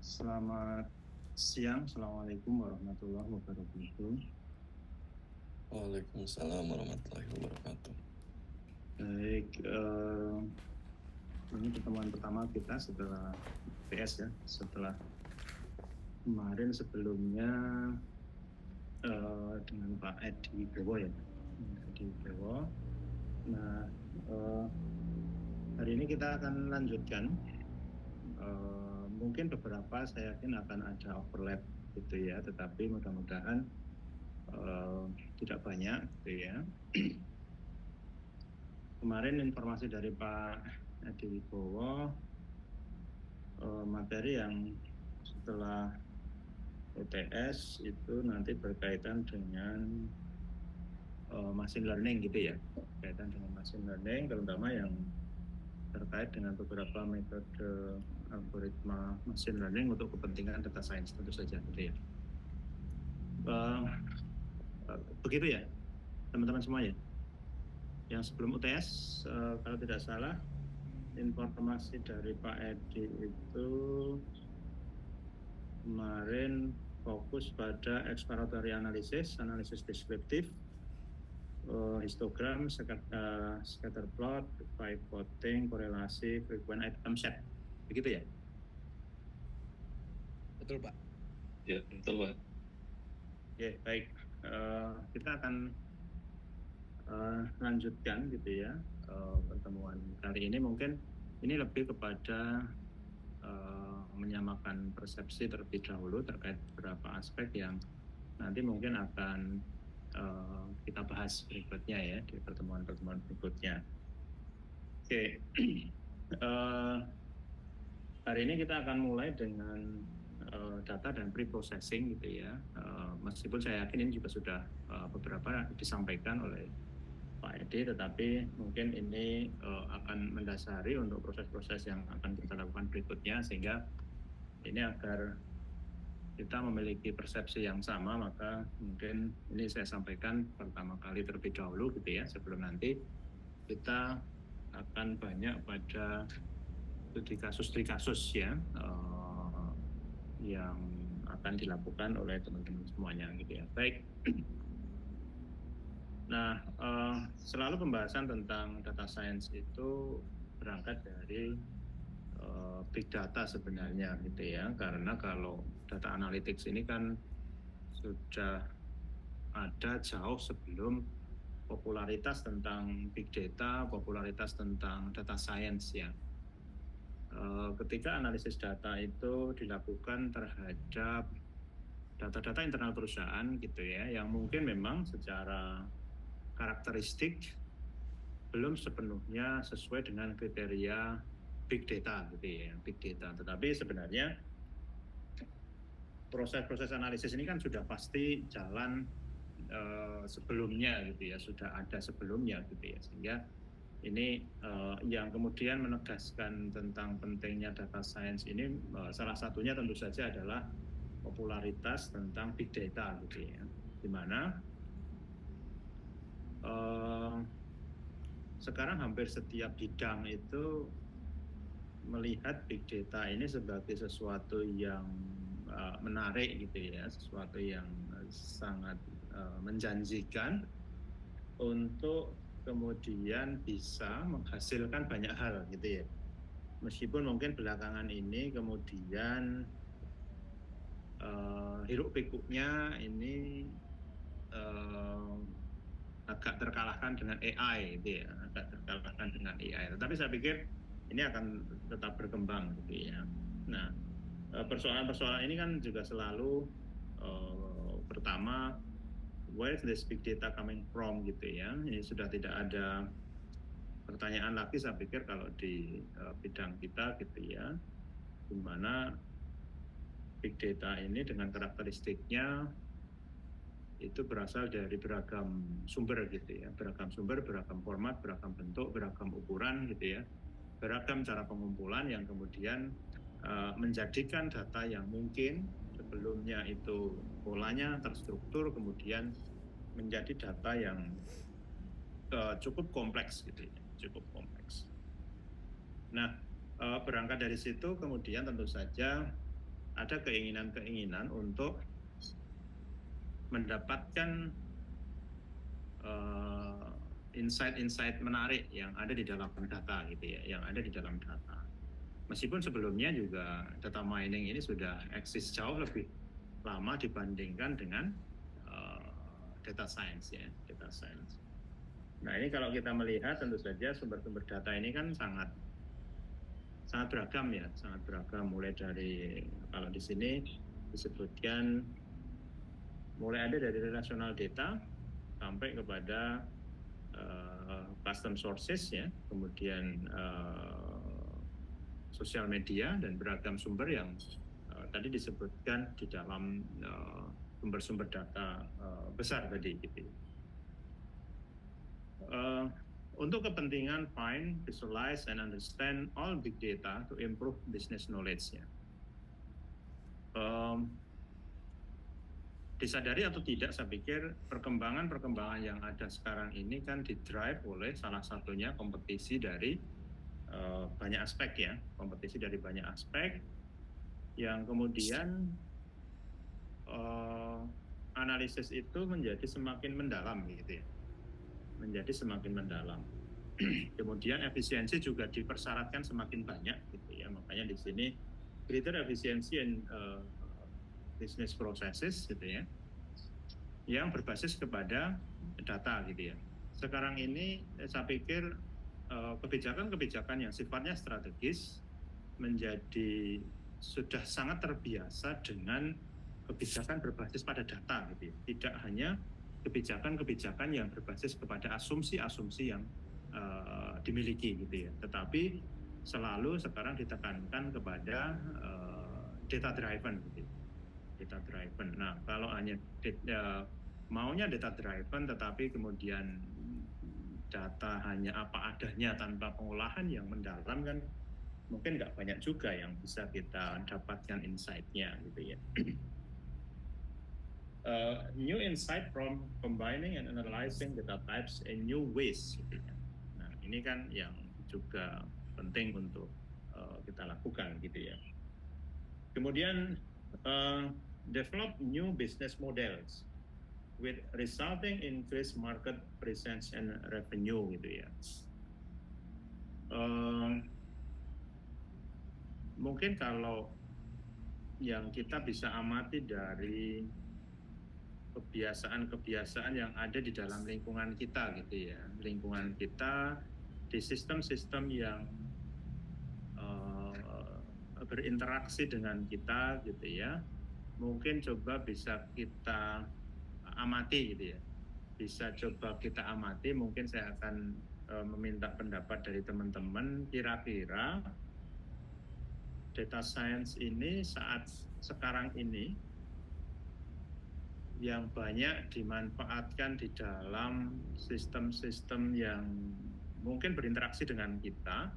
Selamat siang, Assalamualaikum warahmatullahi wabarakatuh. Waalaikumsalam warahmatullahi wabarakatuh. Baik, ini pertemuan pertama kita setelah PS ya, setelah kemarin sebelumnya dengan Pak Edi Bowo ya, Edi Bowo. Nah, hari ini kita akan lanjutkan. Mungkin beberapa saya yakin akan ada overlap gitu ya, tetapi mudah-mudahan tidak banyak gitu ya. Kemarin informasi dari Pak Edi Wibowo, materi yang setelah UTS itu nanti berkaitan dengan machine learning gitu ya, berkaitan dengan machine learning, terutama yang terkait dengan beberapa metode algoritma machine learning untuk kepentingan data science tentu saja gitu ya. Begitu ya teman-teman semua ya. Yang sebelum UTS kalau tidak salah informasi dari Pak Edi itu kemarin fokus pada exploratory analysis, analisis deskriptif, histogram, scatter plot, pivoting, korelasi, frequent item set. Begitu ya? Betul, Pak. Ya, betul, Pak. Oke, baik. Kita akan lanjutkan gitu ya pertemuan kali ini. Mungkin ini lebih kepada menyamakan persepsi terlebih dahulu terkait beberapa aspek yang nanti mungkin akan kita bahas berikutnya ya di pertemuan-pertemuan berikutnya. Oke, hari ini kita akan mulai dengan data dan pre-processing gitu ya. Meskipun saya yakin ini juga sudah beberapa disampaikan oleh Pak Edi, tetapi mungkin ini akan mendasari untuk proses-proses yang akan kita lakukan berikutnya, sehingga ini agar kita memiliki persepsi yang sama, maka mungkin ini saya sampaikan pertama kali terlebih dahulu gitu ya, sebelum nanti kita akan banyak pada studi kasus ya yang akan dilakukan oleh teman-teman semuanya gitu ya. Baik. Nah, selalu pembahasan tentang data science itu berangkat dari big data sebenarnya gitu ya, karena kalau data analytics ini kan sudah ada jauh sebelum popularitas tentang big data, popularitas tentang data science ya. Ketika analisis data itu dilakukan terhadap data-data internal perusahaan gitu ya, yang mungkin memang secara karakteristik belum sepenuhnya sesuai dengan kriteria big data gitu ya, big data. Tetapi sebenarnya proses-proses analisis ini kan sudah pasti jalan sebelumnya gitu ya, sudah ada sebelumnya gitu ya, sehingga ini yang kemudian menegaskan tentang pentingnya data science ini salah satunya tentu saja adalah popularitas tentang big data gitu ya, di mana sekarang hampir setiap bidang itu melihat big data ini sebagai sesuatu yang menarik gitu ya, sesuatu yang sangat menjanjikan untuk kemudian bisa menghasilkan banyak hal gitu ya. Meskipun mungkin belakangan ini kemudian hiruk pikuknya ini agak terkalahkan dengan AI gitu ya, agak terkalahkan dengan AI. Tetapi saya pikir ini akan tetap berkembang gitu ya. Nah, persoalan-persoalan ini kan juga selalu pertama, where is this big data coming from gitu ya. Ini sudah tidak ada pertanyaan lagi saya pikir kalau di bidang kita gitu ya, di mana big data ini dengan karakteristiknya itu berasal dari beragam sumber gitu ya, beragam sumber, beragam format, beragam bentuk, beragam ukuran gitu ya, beragam cara pengumpulan yang kemudian menjadikan data yang mungkin sebelumnya itu polanya terstruktur kemudian menjadi data yang cukup kompleks gitu ya, cukup kompleks. Nah, berangkat dari situ kemudian tentu saja ada keinginan untuk mendapatkan insight-insight menarik yang ada di dalam data gitu ya, yang ada di dalam data. Meskipun sebelumnya juga data mining ini sudah eksis jauh lebih lama dibandingkan dengan data science ya, data science. Nah ini kalau kita melihat tentu saja sumber-sumber data ini kan sangat beragam ya, sangat beragam. Mulai dari kalau di sini disebutkan mulai ada dari relational data sampai kepada custom sources ya, kemudian sosial media dan beragam sumber yang tadi disebutkan di dalam sumber-sumber data besar tadi gitu. Untuk kepentingan find, visualize, and understand all big data to improve business knowledge ya. Disadari atau tidak, saya pikir perkembangan yang ada sekarang ini kan didrive oleh salah satunya kompetisi dari banyak aspek ya, kompetisi dari banyak aspek yang kemudian analisis itu menjadi semakin mendalam gitu ya, menjadi semakin mendalam. Kemudian efisiensi juga dipersyaratkan semakin banyak gitu ya, makanya di sini greater efficiency and business processes gitu ya, yang berbasis kepada data gitu ya. Sekarang ini saya pikir kebijakan-kebijakan yang sifatnya strategis menjadi sudah sangat terbiasa dengan kebijakan berbasis pada data gitu ya. Tidak hanya kebijakan-kebijakan yang berbasis kepada asumsi-asumsi yang dimiliki gitu ya, tetapi selalu sekarang ditekankan kepada data driven gitu. Data driven. Nah, kalau hanya maunya data driven tetapi kemudian data hanya apa adanya tanpa pengolahan yang mendalam kan mungkin nggak banyak juga yang bisa kita dapatkan insight-nya gitu ya. New insight from combining and analyzing data types in new ways gitu ya. Nah, ini kan yang juga penting untuk kita lakukan gitu ya. Kemudian develop new business models with resulting increased market presence and revenue gitu ya. Mungkin kalau yang kita bisa amati dari kebiasaan-kebiasaan yang ada di dalam lingkungan kita gitu ya, lingkungan kita di sistem-sistem yang berinteraksi dengan kita gitu ya, mungkin coba bisa kita amati gitu ya, bisa coba kita amati. Mungkin saya akan meminta pendapat dari teman-teman, kira-kira data science ini saat sekarang ini yang banyak dimanfaatkan di dalam sistem-sistem yang mungkin berinteraksi dengan kita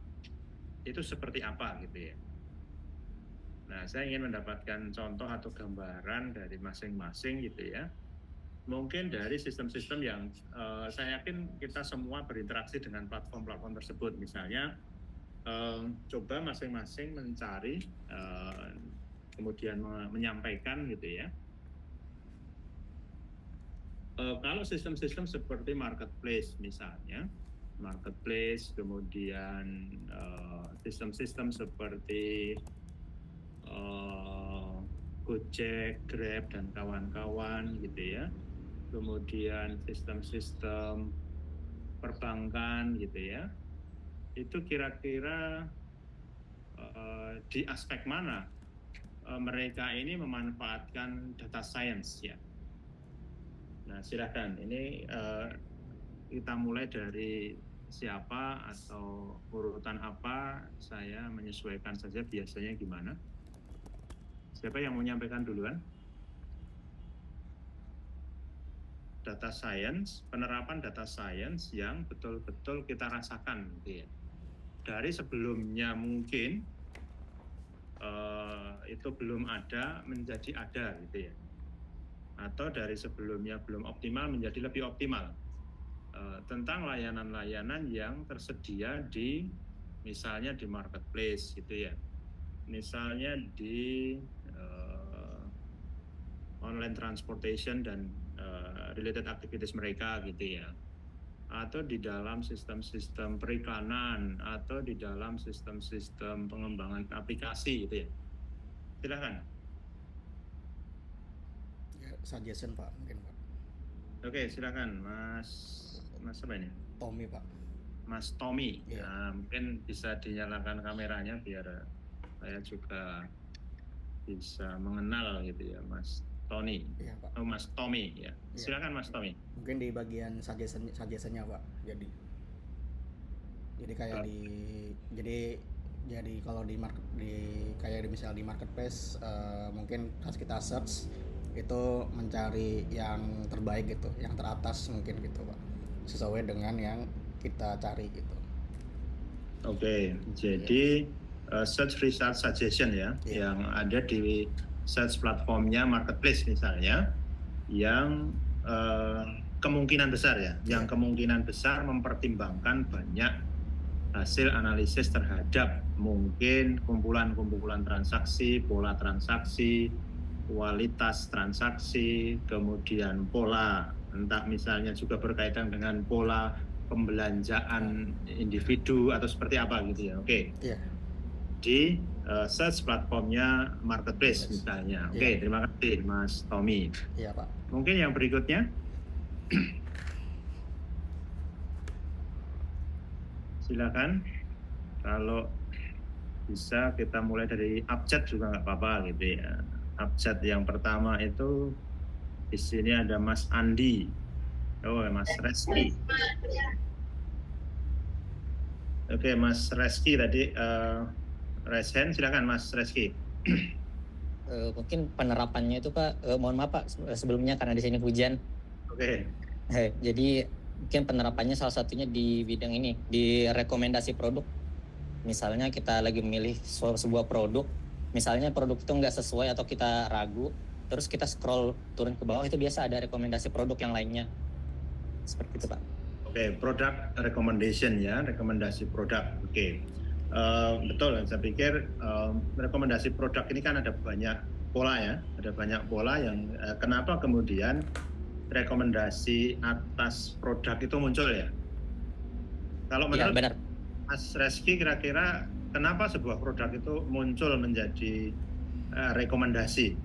itu seperti apa gitu ya. Nah, saya ingin mendapatkan contoh atau gambaran dari masing-masing gitu ya. Mungkin dari sistem-sistem yang saya yakin kita semua berinteraksi dengan platform-platform tersebut. Misalnya, coba masing-masing mencari, kemudian menyampaikan gitu ya. Kalau sistem-sistem seperti marketplace misalnya, marketplace, kemudian sistem-sistem seperti Gojek, Grab, dan kawan-kawan gitu ya. Kemudian sistem-sistem perbankan gitu ya. Itu kira-kira di aspek mana mereka ini memanfaatkan data science ya. Nah, silakan. Ini kita mulai dari siapa atau urutan apa, saya menyesuaikan saja biasanya gimana. Siapa yang mau menyampaikan duluan? Data science, penerapan data science yang betul-betul kita rasakan gitu ya. Dari sebelumnya mungkin itu belum ada menjadi ada gitu ya. Atau dari sebelumnya belum optimal menjadi lebih optimal. Tentang layanan-layanan yang tersedia di misalnya di marketplace gitu ya. misalnya di online transportation dan related activities mereka gitu ya, atau di dalam sistem-sistem periklanan, atau di dalam sistem-sistem pengembangan aplikasi gitu ya. Silakan. Ya, suggestion Pak, mungkin Pak. Oke, silakan Mas apa ini? Tommy Pak. Mas Tommy. Iya. Nah, mungkin bisa dinyalakan kameranya biar saya juga bisa mengenal gitu ya, Mas Tony. Iya Pak. Oh, Mas Tommy ya. Iya. Silakan Mas Tommy. Mungkin di bagian suggestionnya Pak. Jadi kayak jadi kalau di misalnya di marketplace mungkin harus kita search itu mencari yang terbaik gitu, yang teratas mungkin gitu Pak, sesuai dengan yang kita cari gitu. Oke, jadi search result suggestion ya, yang ada di search platformnya marketplace misalnya, yang kemungkinan besar ya, yang kemungkinan besar mempertimbangkan banyak hasil analisis terhadap mungkin kumpulan-kumpulan transaksi, pola transaksi, kualitas transaksi, kemudian pola, entah misalnya juga berkaitan dengan pola pembelanjaan individu atau seperti apa gitu ya. Oke. Iya. Di search platformnya marketplace misalnya. Oke, terima kasih Mas Tommy. Iya Pak. Mungkin yang berikutnya. Silakan. Kalau bisa kita mulai dari abjad juga nggak apa-apa gitu ya. Abjad yang pertama itu di sini ada Mas Andi. Oh, Mas Reski. Oke, Mas Reski tadi raise hand, silakan Mas Reski. Mungkin penerapannya itu Pak, mohon maaf Pak sebelumnya karena di sini hujan. Oke. Jadi mungkin penerapannya salah satunya di bidang ini, di rekomendasi produk. Misalnya kita lagi memilih sebuah produk, misalnya produk itu nggak sesuai atau kita ragu, terus kita scroll turun ke bawah, itu biasa ada rekomendasi produk yang lainnya. Seperti itu Pak. Oke, product recommendation ya, rekomendasi produk. Oke. Betul, saya pikir rekomendasi produk ini kan ada banyak pola ya, ada banyak pola yang kenapa kemudian rekomendasi atas produk itu muncul ya. Kalau menurut benar. Mas Reski, kira-kira kenapa sebuah produk itu muncul menjadi rekomendasi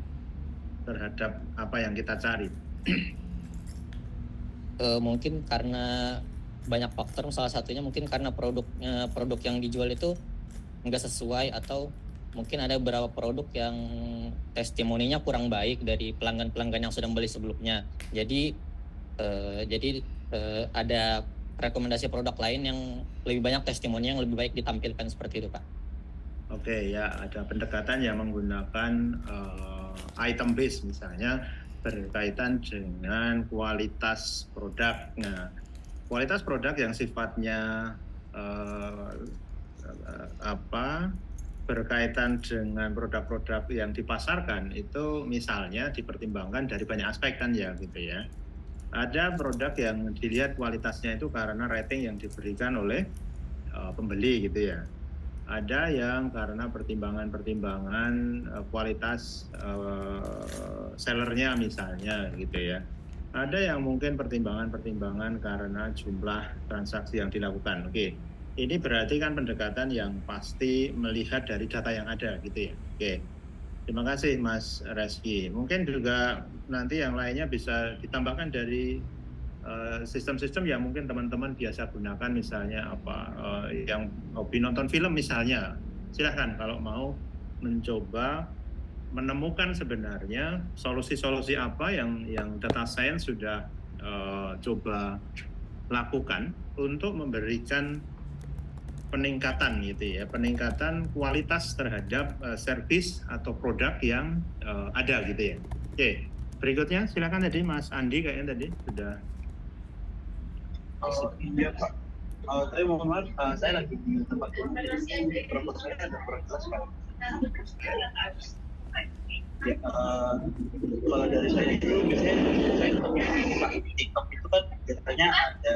terhadap apa yang kita cari? Mungkin karena banyak faktor, salah satunya mungkin karena produk yang dijual itu nggak sesuai, atau mungkin ada beberapa produk yang testimoninya kurang baik dari pelanggan-pelanggan yang sudah membeli sebelumnya. Jadi ada rekomendasi produk lain yang lebih banyak testimoni yang lebih baik ditampilkan, seperti itu Pak. Oke ya, ada pendekatan yang menggunakan item base misalnya berkaitan dengan kualitas produk. Nah, kualitas produk yang sifatnya berkaitan dengan produk-produk yang dipasarkan itu misalnya dipertimbangkan dari banyak aspek kan ya gitu ya. Ada produk yang dilihat kualitasnya itu karena rating yang diberikan oleh pembeli gitu ya. Ada yang karena pertimbangan kualitas sellernya misalnya gitu ya. Ada yang mungkin pertimbangan karena jumlah transaksi yang dilakukan. Oke, ini berarti kan pendekatan yang pasti melihat dari data yang ada gitu ya. Oke, terima kasih Mas Reski. Mungkin juga nanti yang lainnya bisa ditambahkan dari sistem-sistem yang mungkin teman-teman biasa gunakan, misalnya yang hobi nonton film misalnya. Silahkan kalau mau mencoba menemukan sebenarnya solusi-solusi apa yang data science sudah coba lakukan untuk memberikan peningkatan gitu ya, peningkatan kualitas terhadap servis atau produk yang ada gitu ya. Oke, berikutnya silakan tadi Mas Andi kayaknya tadi sudah. Iya Pak. Tapi mohon maaf, saya lagi di tempat berapa saya ada kurang jelas Pak. Ya, kalau dari saya itu biasanya saya buka TikTok itu kan biasanya ada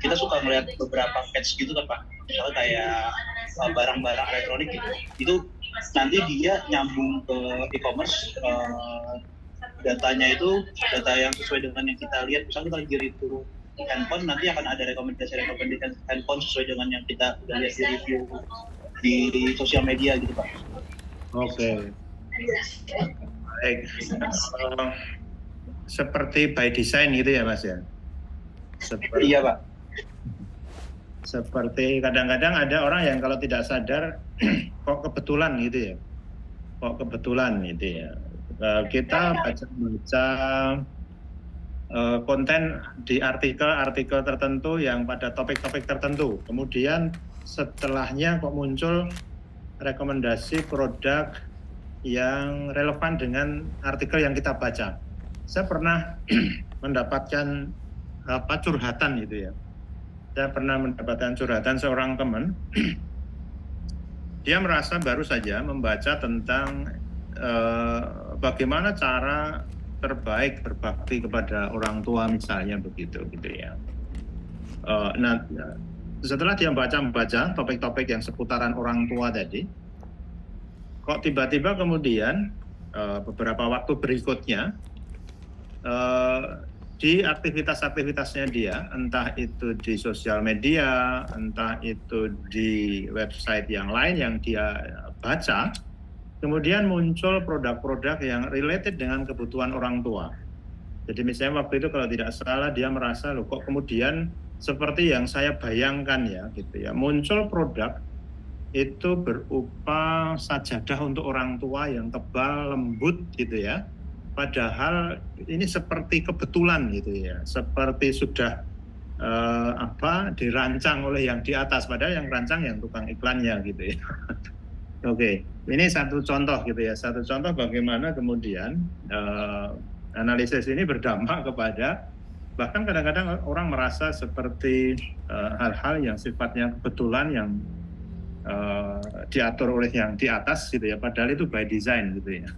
kita suka melihat beberapa page gitu kan Pak. Misalnya kayak barang-barang elektronik gitu. Itu nanti dia nyambung ke e-commerce, datanya itu data yang sesuai dengan yang kita lihat. Misalnya kita lagi review handphone, nanti akan ada rekomendasi handphone sesuai dengan yang kita udah lihat di review di sosial media gitu Pak. Oke. Baik. Seperti by design gitu ya Mas ya? Iya Pak. Seperti kadang-kadang ada orang yang kalau tidak sadar kok kebetulan gitu ya, kok kebetulan gitu ya. Kita baca konten di artikel tertentu yang pada topik-topik tertentu, kemudian setelahnya kok muncul rekomendasi produk yang relevan dengan artikel yang kita baca. Saya pernah mendapatkan curhatan gitu ya. Saya pernah mendapatkan curhatan seorang teman. Dia merasa baru saja membaca tentang bagaimana cara terbaik berbakti kepada orang tua misalnya begitu gitu ya. Nah, setelah dia baca topik-topik yang seputaran orang tua tadi, kok tiba-tiba kemudian beberapa waktu berikutnya di aktivitas-aktivitasnya dia, entah itu di sosial media, entah itu di website yang lain yang dia baca, kemudian muncul produk-produk yang related dengan kebutuhan orang tua. Jadi misalnya waktu itu kalau tidak salah dia merasa loh kok kemudian seperti yang saya bayangkan ya gitu ya, muncul produk itu berupa sajadah untuk orang tua yang tebal, lembut gitu ya. Padahal ini seperti kebetulan gitu ya, seperti sudah dirancang oleh yang di atas, padahal yang rancang yang tukang iklannya gitu ya. Oke, ini satu contoh gitu ya, satu contoh bagaimana kemudian analisis ini berdampak kepada bahkan kadang-kadang orang merasa seperti hal-hal yang sifatnya kebetulan yang diatur oleh yang di atas gitu ya, padahal itu by design gitu ya.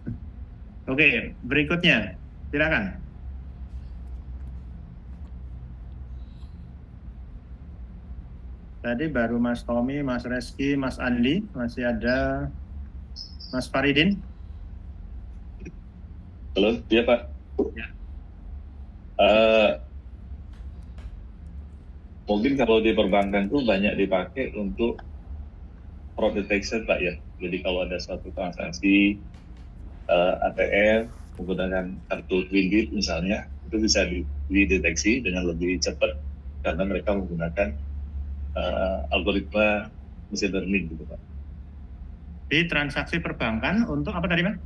Oke, berikutnya, silakan. Tadi baru Mas Tommy, Mas Reski, Mas Andi, masih ada Mas Faridin. Halo, iya Pak. Ya. Mungkin kalau di perbankan itu banyak dipakai untuk fraud detection Pak ya. Jadi kalau ada suatu transaksi ATM menggunakan kartu kredit misalnya, itu bisa dideteksi dengan lebih cepat karena mereka menggunakan algoritma machine learning gitu Pak. Di transaksi perbankan untuk apa tadi Mas?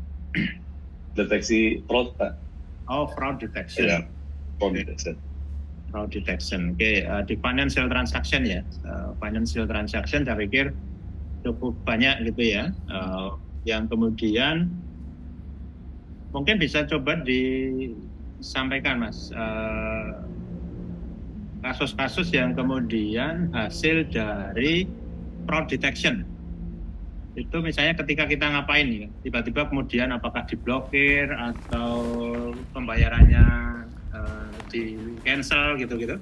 Deteksi fraud Pak. Oh, fraud detection. Ya, fraud detection. Fraud detection. Oke, di financial transaction ya. Financial transaction saya pikir cukup banyak gitu ya. Yang kemudian mungkin bisa coba disampaikan Mas, kasus-kasus yang kemudian hasil dari fraud detection. Itu misalnya ketika kita ngapain ya, tiba-tiba kemudian apakah diblokir atau pembayarannya di cancel gitu-gitu?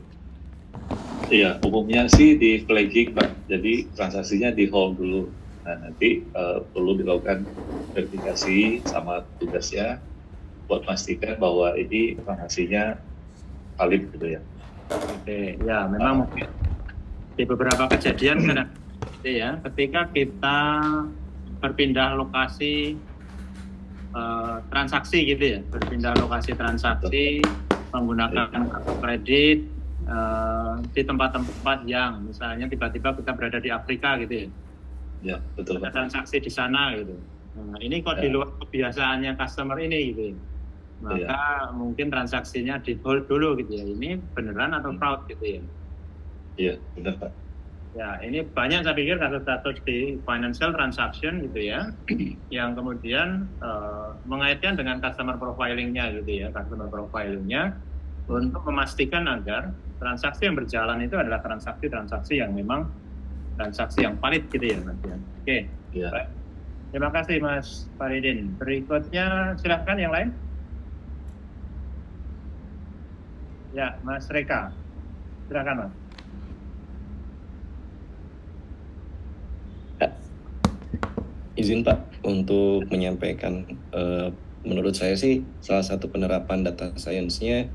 Iya, umumnya sih di flagging Pak, jadi transaksinya di hold dulu. Nah nanti perlu dilakukan verifikasi sama tugasnya buat pastikan bahwa ini transaksinya valid gitu ya. Oke, ya memang mungkin di beberapa kejadian ya, ketika kita berpindah lokasi transaksi gitu ya, berpindah lokasi transaksi menggunakan kartu kredit di tempat-tempat yang misalnya tiba-tiba kita berada di Afrika gitu ya. Ya, betul Pak. Ada transaksi di sana gitu. Nah, ini kok di luar kebiasaannya customer ini gitu. Maka mungkin transaksinya di hold dulu gitu ya. Ini beneran atau fraud gitu ya. Iya, benar Pak. Ya, ini banyak saya pikir kasus-kasus di financial transaction gitu ya, yang kemudian mengaitkan dengan customer profilingnya gitu ya, customer profilingnya untuk memastikan agar transaksi yang berjalan itu adalah transaksi-transaksi yang memang transaksi yang valid gitu ya Mas ya. Oke. Ya. Baik. Terima kasih Mas Faridin. Berikutnya silakan yang lain. Ya, Mas Reka. Silakan Mas. Izin Pak untuk menyampaikan, menurut saya sih salah satu penerapan data science-nya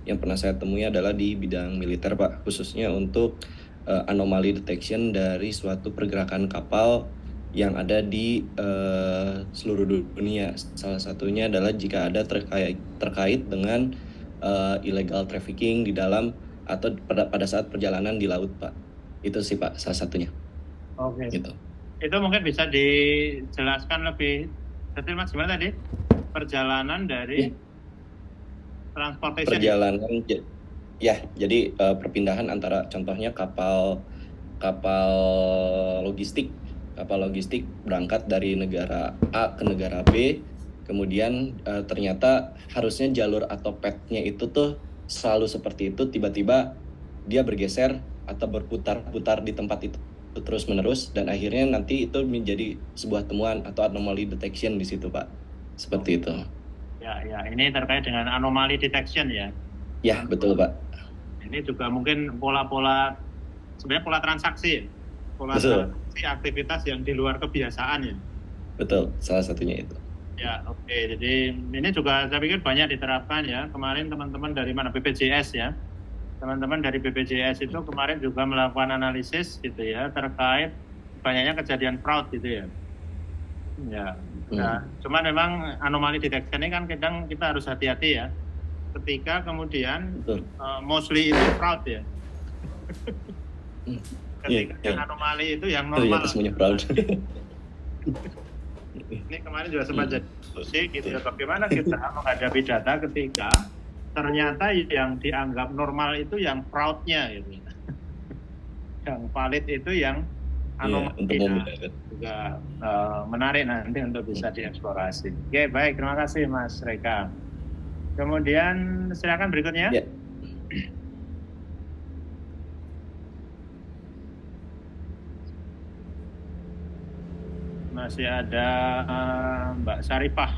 yang pernah saya temui adalah di bidang militer Pak, khususnya untuk anomaly detection dari suatu pergerakan kapal yang ada di seluruh dunia. Salah satunya adalah jika ada terkait dengan illegal trafficking di dalam atau pada saat perjalanan di laut Pak. Itu sih Pak salah satunya. Oke. Gitu. Itu mungkin bisa dijelaskan lebih detail Mas, gimana tadi? Perjalanan dari transportation. Perjalanan ya, jadi perpindahan antara contohnya kapal logistik berangkat dari negara A ke negara B, kemudian ternyata harusnya jalur atau path-nya itu tuh selalu seperti itu, tiba-tiba dia bergeser atau berputar-putar di tempat itu terus menerus, dan akhirnya nanti itu menjadi sebuah temuan atau anomaly detection di situ Pak, seperti itu. Ya, ini terkait dengan anomaly detection ya. Ya, betul Pak. Ini juga mungkin sebenarnya pola transaksi, transaksi aktivitas yang di luar kebiasaan ya. Betul, salah satunya itu. Ya, oke. Jadi ini juga saya pikir banyak diterapkan ya. Kemarin teman-teman dari BPJS ya. Teman-teman dari BPJS itu kemarin juga melakukan analisis gitu ya terkait banyaknya kejadian fraud gitu ya. Ya. Nah, cuman memang anomali detection ini kan kadang kita harus hati-hati ya. Ketika kemudian mostly itu fraud ya. Ketika yang anomali itu yang normal. Semuanya fraud. Ini kemarin juga sempat jadi diskusi gitu ya, bagaimana kita menghadapi data ketika ternyata yang dianggap normal itu yang fraud-nya gitu. Yang valid itu yang anomali. Juga menarik nanti untuk bisa dieksplorasi. Oke, baik, terima kasih Mas Reka. Kemudian silakan berikutnya. Ya. Masih ada Mbak Saripah.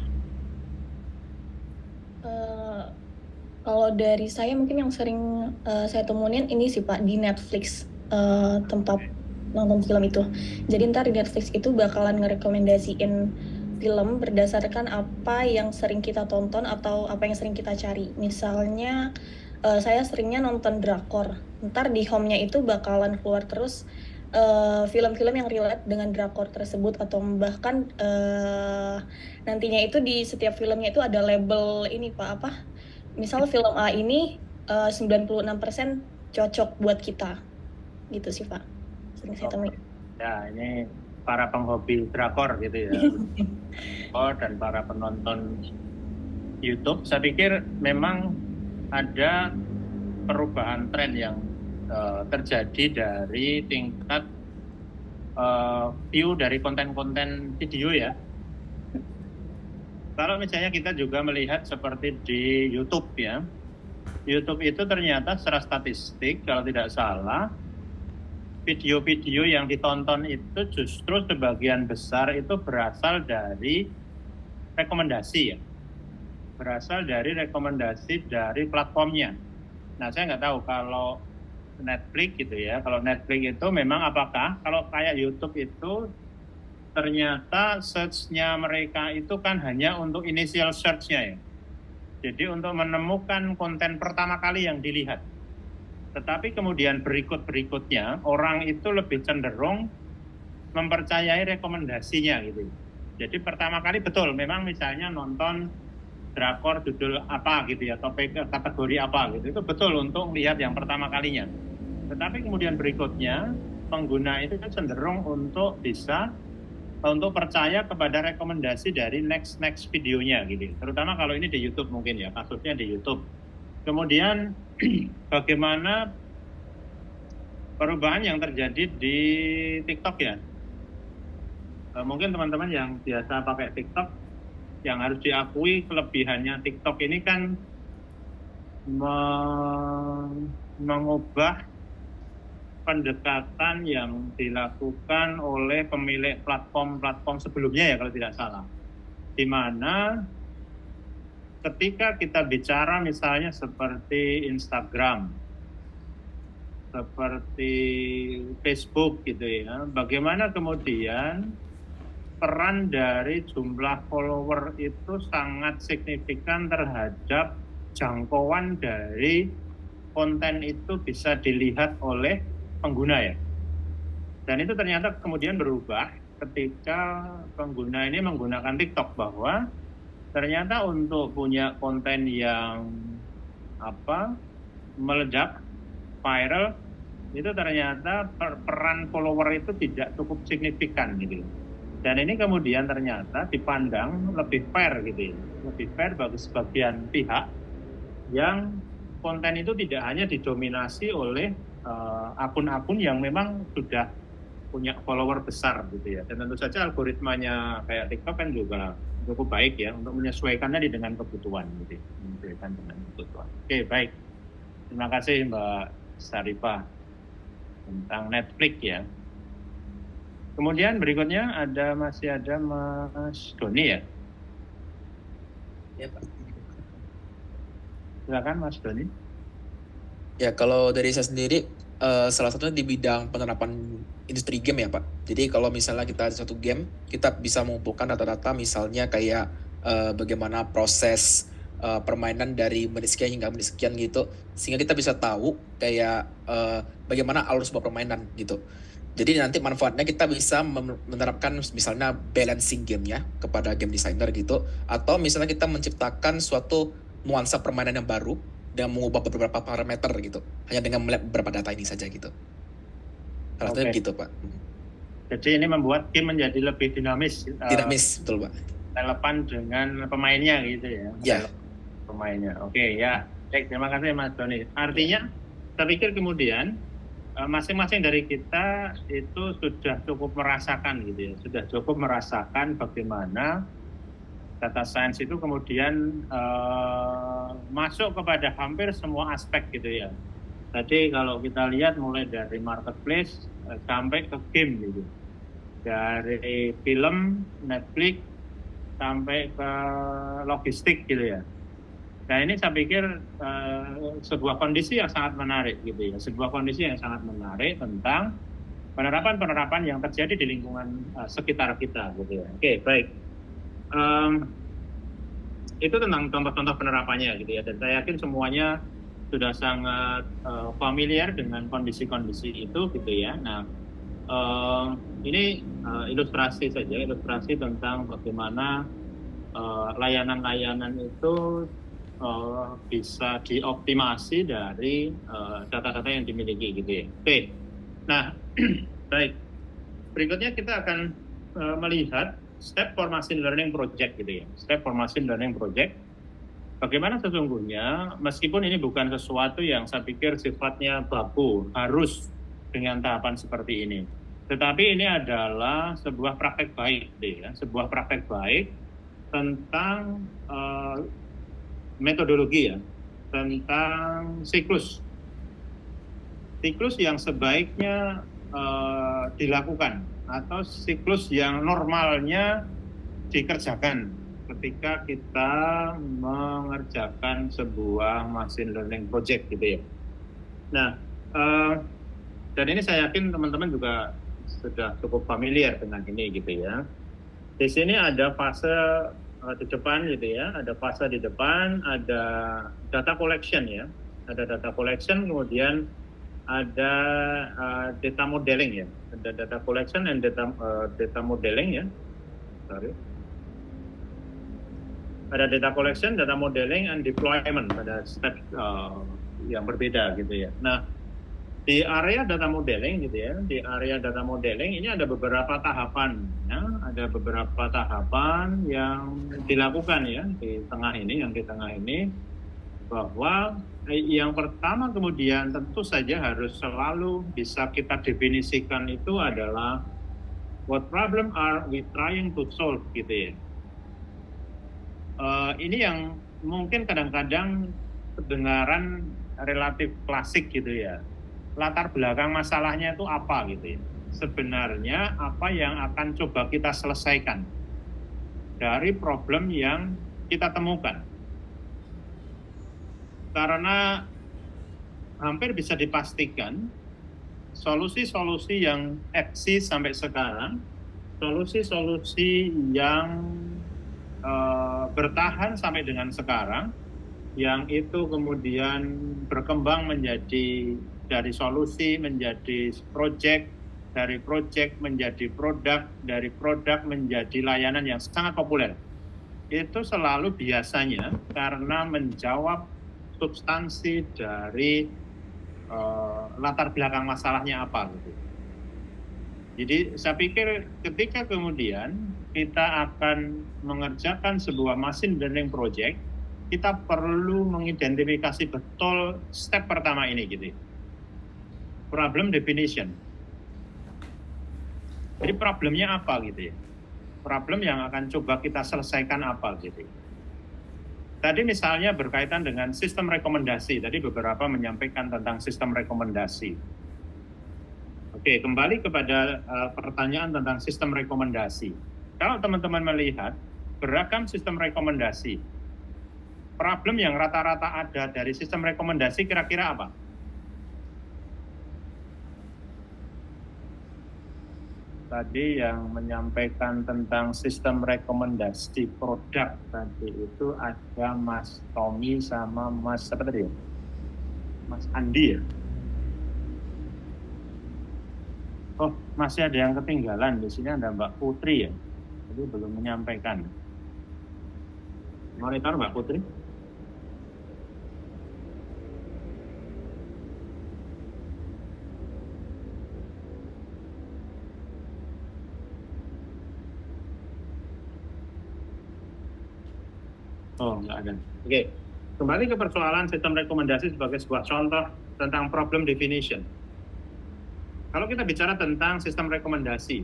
Kalau dari saya mungkin yang sering saya temuin ini sih Pak, di Netflix tempat nonton film itu. Jadi ntar di Netflix itu bakalan ngerekomendasiin film berdasarkan apa yang sering kita tonton atau apa yang sering kita cari. Misalnya saya seringnya nonton drakor. Ntar di home-nya itu bakalan keluar terus film-film yang relate dengan drakor tersebut, atau bahkan nantinya itu di setiap filmnya itu ada label ini Pak, misal film A ini 96% cocok buat kita, gitu sih Pak. Sering saya temui. Ya, ini para penghobi drakor gitu ya. Dan para penonton YouTube, saya pikir memang ada perubahan tren yang terjadi dari tingkat view dari konten-konten video ya. Kalau misalnya kita juga melihat seperti di YouTube ya, YouTube itu ternyata secara statistik kalau tidak salah, video-video yang ditonton itu justru sebagian besar itu berasal dari rekomendasi ya. Berasal dari rekomendasi dari platformnya. Nah, saya nggak tahu kalau Netflix gitu ya. Kalau Netflix itu memang apakah kalau kayak YouTube itu ternyata search-nya mereka itu kan hanya untuk initial search-nya ya. Jadi untuk menemukan konten pertama kali yang dilihat. Tetapi kemudian berikut-berikutnya orang itu lebih cenderung mempercayai rekomendasinya gitu. Jadi pertama kali betul memang misalnya nonton drakor judul apa gitu ya, topik kategori apa gitu, itu betul untuk lihat yang pertama kalinya. Tetapi kemudian berikutnya pengguna itu cenderung untuk percaya kepada rekomendasi dari next videonya gitu. Terutama kalau ini di YouTube mungkin ya, kasusnya di YouTube. Kemudian bagaimana perubahan yang terjadi di TikTok ya. Mungkin teman-teman yang biasa pakai TikTok, yang harus diakui kelebihannya TikTok ini kan mengubah pendekatan yang dilakukan oleh pemilik platform sebelumnya ya kalau tidak salah. Di mana ketika kita bicara misalnya seperti Instagram, seperti Facebook gitu ya, bagaimana kemudian peran dari jumlah follower itu sangat signifikan terhadap jangkauan dari konten itu bisa dilihat oleh pengguna ya. Dan itu ternyata kemudian berubah ketika pengguna ini menggunakan TikTok, bahwa ternyata untuk punya konten yang meledak, viral, itu ternyata peran follower itu tidak cukup signifikan gitu. Dan ini kemudian ternyata dipandang lebih fair gitu ya. Lebih fair bagi sebagian pihak yang konten itu tidak hanya didominasi oleh akun-akun yang memang sudah punya follower besar gitu ya. Dan tentu saja algoritmanya kayak TikTok kan juga cukup baik ya untuk menyesuaikannya dengan kebutuhan gitu. Menyesuaikan dengan kebutuhan. Oke, baik. Terima kasih Mbak Sarifah tentang Netflix ya. Kemudian berikutnya masih ada Mas Doni ya. Ya Pak. Silakan Mas Doni. Ya kalau dari saya sendiri salah satunya di bidang penerapan industri game ya Pak. Jadi kalau misalnya kita ada satu game, kita bisa mengumpulkan data-data misalnya kayak bagaimana proses permainan dari menit sekian hingga menit sekian gitu, sehingga kita bisa tahu kayak bagaimana alur sebuah permainan gitu. Jadi nanti manfaatnya kita bisa menerapkan misalnya balancing gamenya kepada game designer gitu, atau misalnya kita menciptakan suatu nuansa permainan yang baru dan mengubah beberapa parameter gitu, hanya dengan melihat beberapa data ini saja gitu. Salah gitu Pak. Jadi ini membuat game menjadi lebih dinamis. Dinamis, betul Pak. Relevan dengan pemainnya gitu ya. Ya. Pemainnya. Oke ya. Baik, terima kasih Mas Doni. Artinya, saya pikir kemudian masing-masing dari kita itu sudah cukup merasakan gitu ya, sudah cukup merasakan bagaimana data science itu kemudian masuk kepada hampir semua aspek gitu ya. Tadi kalau kita lihat mulai dari marketplace sampai ke game gitu, dari film Netflix sampai ke logistik gitu ya. Nah ini saya pikir sebuah kondisi yang sangat menarik gitu ya, sebuah kondisi yang sangat menarik tentang penerapan-penerapan yang terjadi di lingkungan sekitar kita gitu ya. Oke, baik. Itu tentang contoh-contoh penerapannya gitu ya, dan saya yakin semuanya sudah sangat familiar dengan kondisi-kondisi itu gitu ya. Nah ini ilustrasi saja, ilustrasi tentang bagaimana layanan-layanan itu bisa dioptimasi dari data-data yang dimiliki gitu ya. Oke, nah baik. Berikutnya kita akan melihat step for machine learning project gitu ya. Step for machine learning project. Bagaimana sesungguhnya, meskipun ini bukan sesuatu yang saya pikir sifatnya baku, harus dengan tahapan seperti ini. Tetapi ini adalah sebuah praktek baik gitu ya. Sebuah praktek baik tentang metodologi ya, tentang siklus yang sebaiknya dilakukan atau siklus yang normalnya dikerjakan ketika kita mengerjakan sebuah machine learning project gitu ya. Nah, dan ini saya yakin teman-teman juga sudah cukup familiar dengan ini gitu ya. Di sini ada fase di depan gitu ya, ada fase di depan, ada data collection ya, ada data collection, kemudian ada data modeling ya, ada data collection and data modeling ya, ada data collection, data modeling and deployment, pada step yang berbeda gitu ya. Nah di area data modeling gitu ya, di area data modeling ini ada beberapa tahapan ya, ada beberapa tahapan yang dilakukan ya di tengah ini, bahwa yang pertama kemudian tentu saja harus selalu bisa kita definisikan itu adalah what problem are we trying to solve gitu ya. Ini yang mungkin kadang-kadang kedengaran relatif klasik gitu ya. Latar belakang masalahnya itu apa gitu ya. Sebenarnya apa yang akan coba kita selesaikan dari problem yang kita temukan. Karena hampir bisa dipastikan solusi-solusi yang eksis sampai sekarang solusi-solusi yang bertahan sampai dengan sekarang, yang itu kemudian berkembang menjadi dari solusi menjadi project, dari project menjadi produk, dari produk menjadi layanan yang sangat populer. Itu selalu biasanya karena menjawab substansi dari latar belakang masalahnya apa gitu. Jadi saya pikir ketika kemudian kita akan mengerjakan sebuah machine learning project, kita perlu mengidentifikasi betul step pertama ini gitu. Problem definition. Jadi problemnya apa gitu ya? Problem yang akan coba kita selesaikan apa gitu. Tadi misalnya berkaitan dengan sistem rekomendasi. Tadi beberapa menyampaikan tentang sistem rekomendasi. Oke, kembali kepada pertanyaan tentang sistem rekomendasi. Kalau teman-teman melihat beragam sistem rekomendasi, problem yang rata-rata ada dari sistem rekomendasi kira-kira apa? Tadi yang menyampaikan tentang sistem rekomendasi produk tadi itu ada Mas Tommy sama Mas apa tadi ya? Mas Andi ya? Oh, masih ada yang ketinggalan. Di sini ada Mbak Putri ya. Jadi belum menyampaikan. Monitor Mbak Putri. Oh, enggak ada. Oke. Kembali ke persoalan sistem rekomendasi sebagai sebuah contoh tentang problem definition. Kalau kita bicara tentang sistem rekomendasi,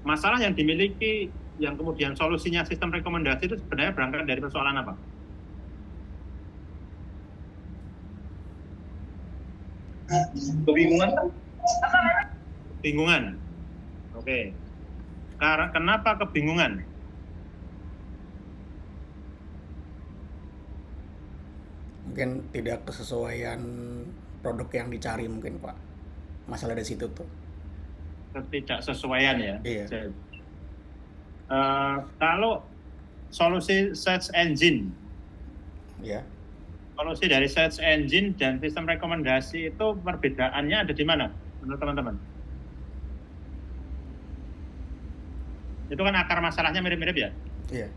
masalah yang dimiliki, yang kemudian solusinya sistem rekomendasi itu sebenarnya berangkat dari persoalan apa? Kebingungan? Kebingungan. Oke. Kenapa kebingungan? Mungkin tidak kesesuaian produk yang dicari mungkin Pak. Masalah dari situ tuh. Ketidaksesuaian ya. Iya. Kalau solusi search engine, Ya. solusi dari search engine dan sistem rekomendasi itu perbedaannya ada di mana menurut teman-teman? Itu kan akar masalahnya mirip-mirip ya? Iya.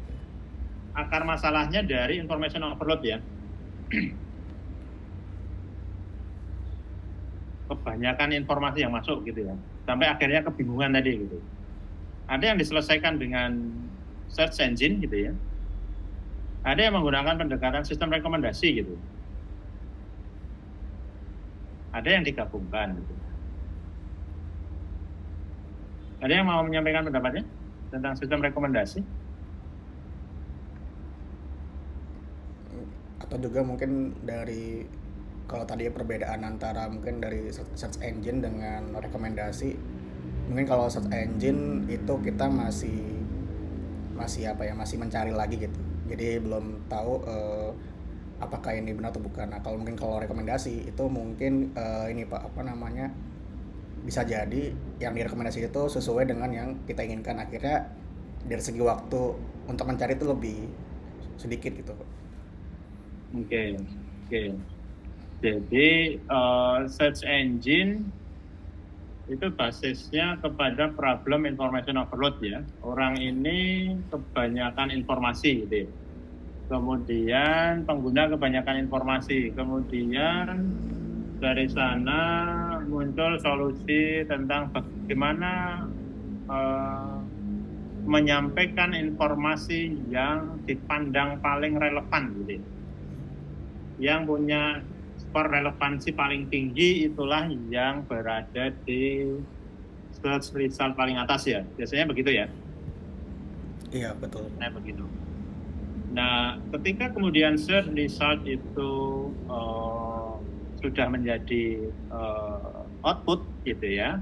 Akar masalahnya dari information overload ya. Kebanyakan informasi yang masuk gitu ya, sampai akhirnya kebingungan tadi gitu. Ada yang diselesaikan dengan search engine gitu ya, ada yang menggunakan pendekatan sistem rekomendasi gitu, ada yang digabungkan gitu. Ada yang mau menyampaikan pendapatnya tentang sistem rekomendasi? Atau juga mungkin dari, kalau tadi perbedaan antara mungkin dari search engine dengan rekomendasi, mungkin kalau search engine itu kita masih apa ya, masih mencari lagi gitu, jadi belum tahu apakah ini benar atau bukan. Nah kalau mungkin kalau rekomendasi itu mungkin ini Pak, apa namanya, bisa jadi yang direkomendasi itu sesuai dengan yang kita inginkan, akhirnya dari segi waktu untuk mencari itu lebih sedikit gitu Pak. Oke. Jadi search engine itu basisnya kepada problem information overload ya. Orang ini kebanyakan informasi gitu ya. Kemudian pengguna kebanyakan informasi. Kemudian dari sana muncul solusi tentang bagaimana menyampaikan informasi yang dipandang paling relevan gitu ya. Yang punya relevansi paling tinggi itulah yang berada di search result paling atas ya. Biasanya begitu ya? Iya betul. Nah begitu. Nah ketika kemudian search result itu sudah menjadi output gitu ya,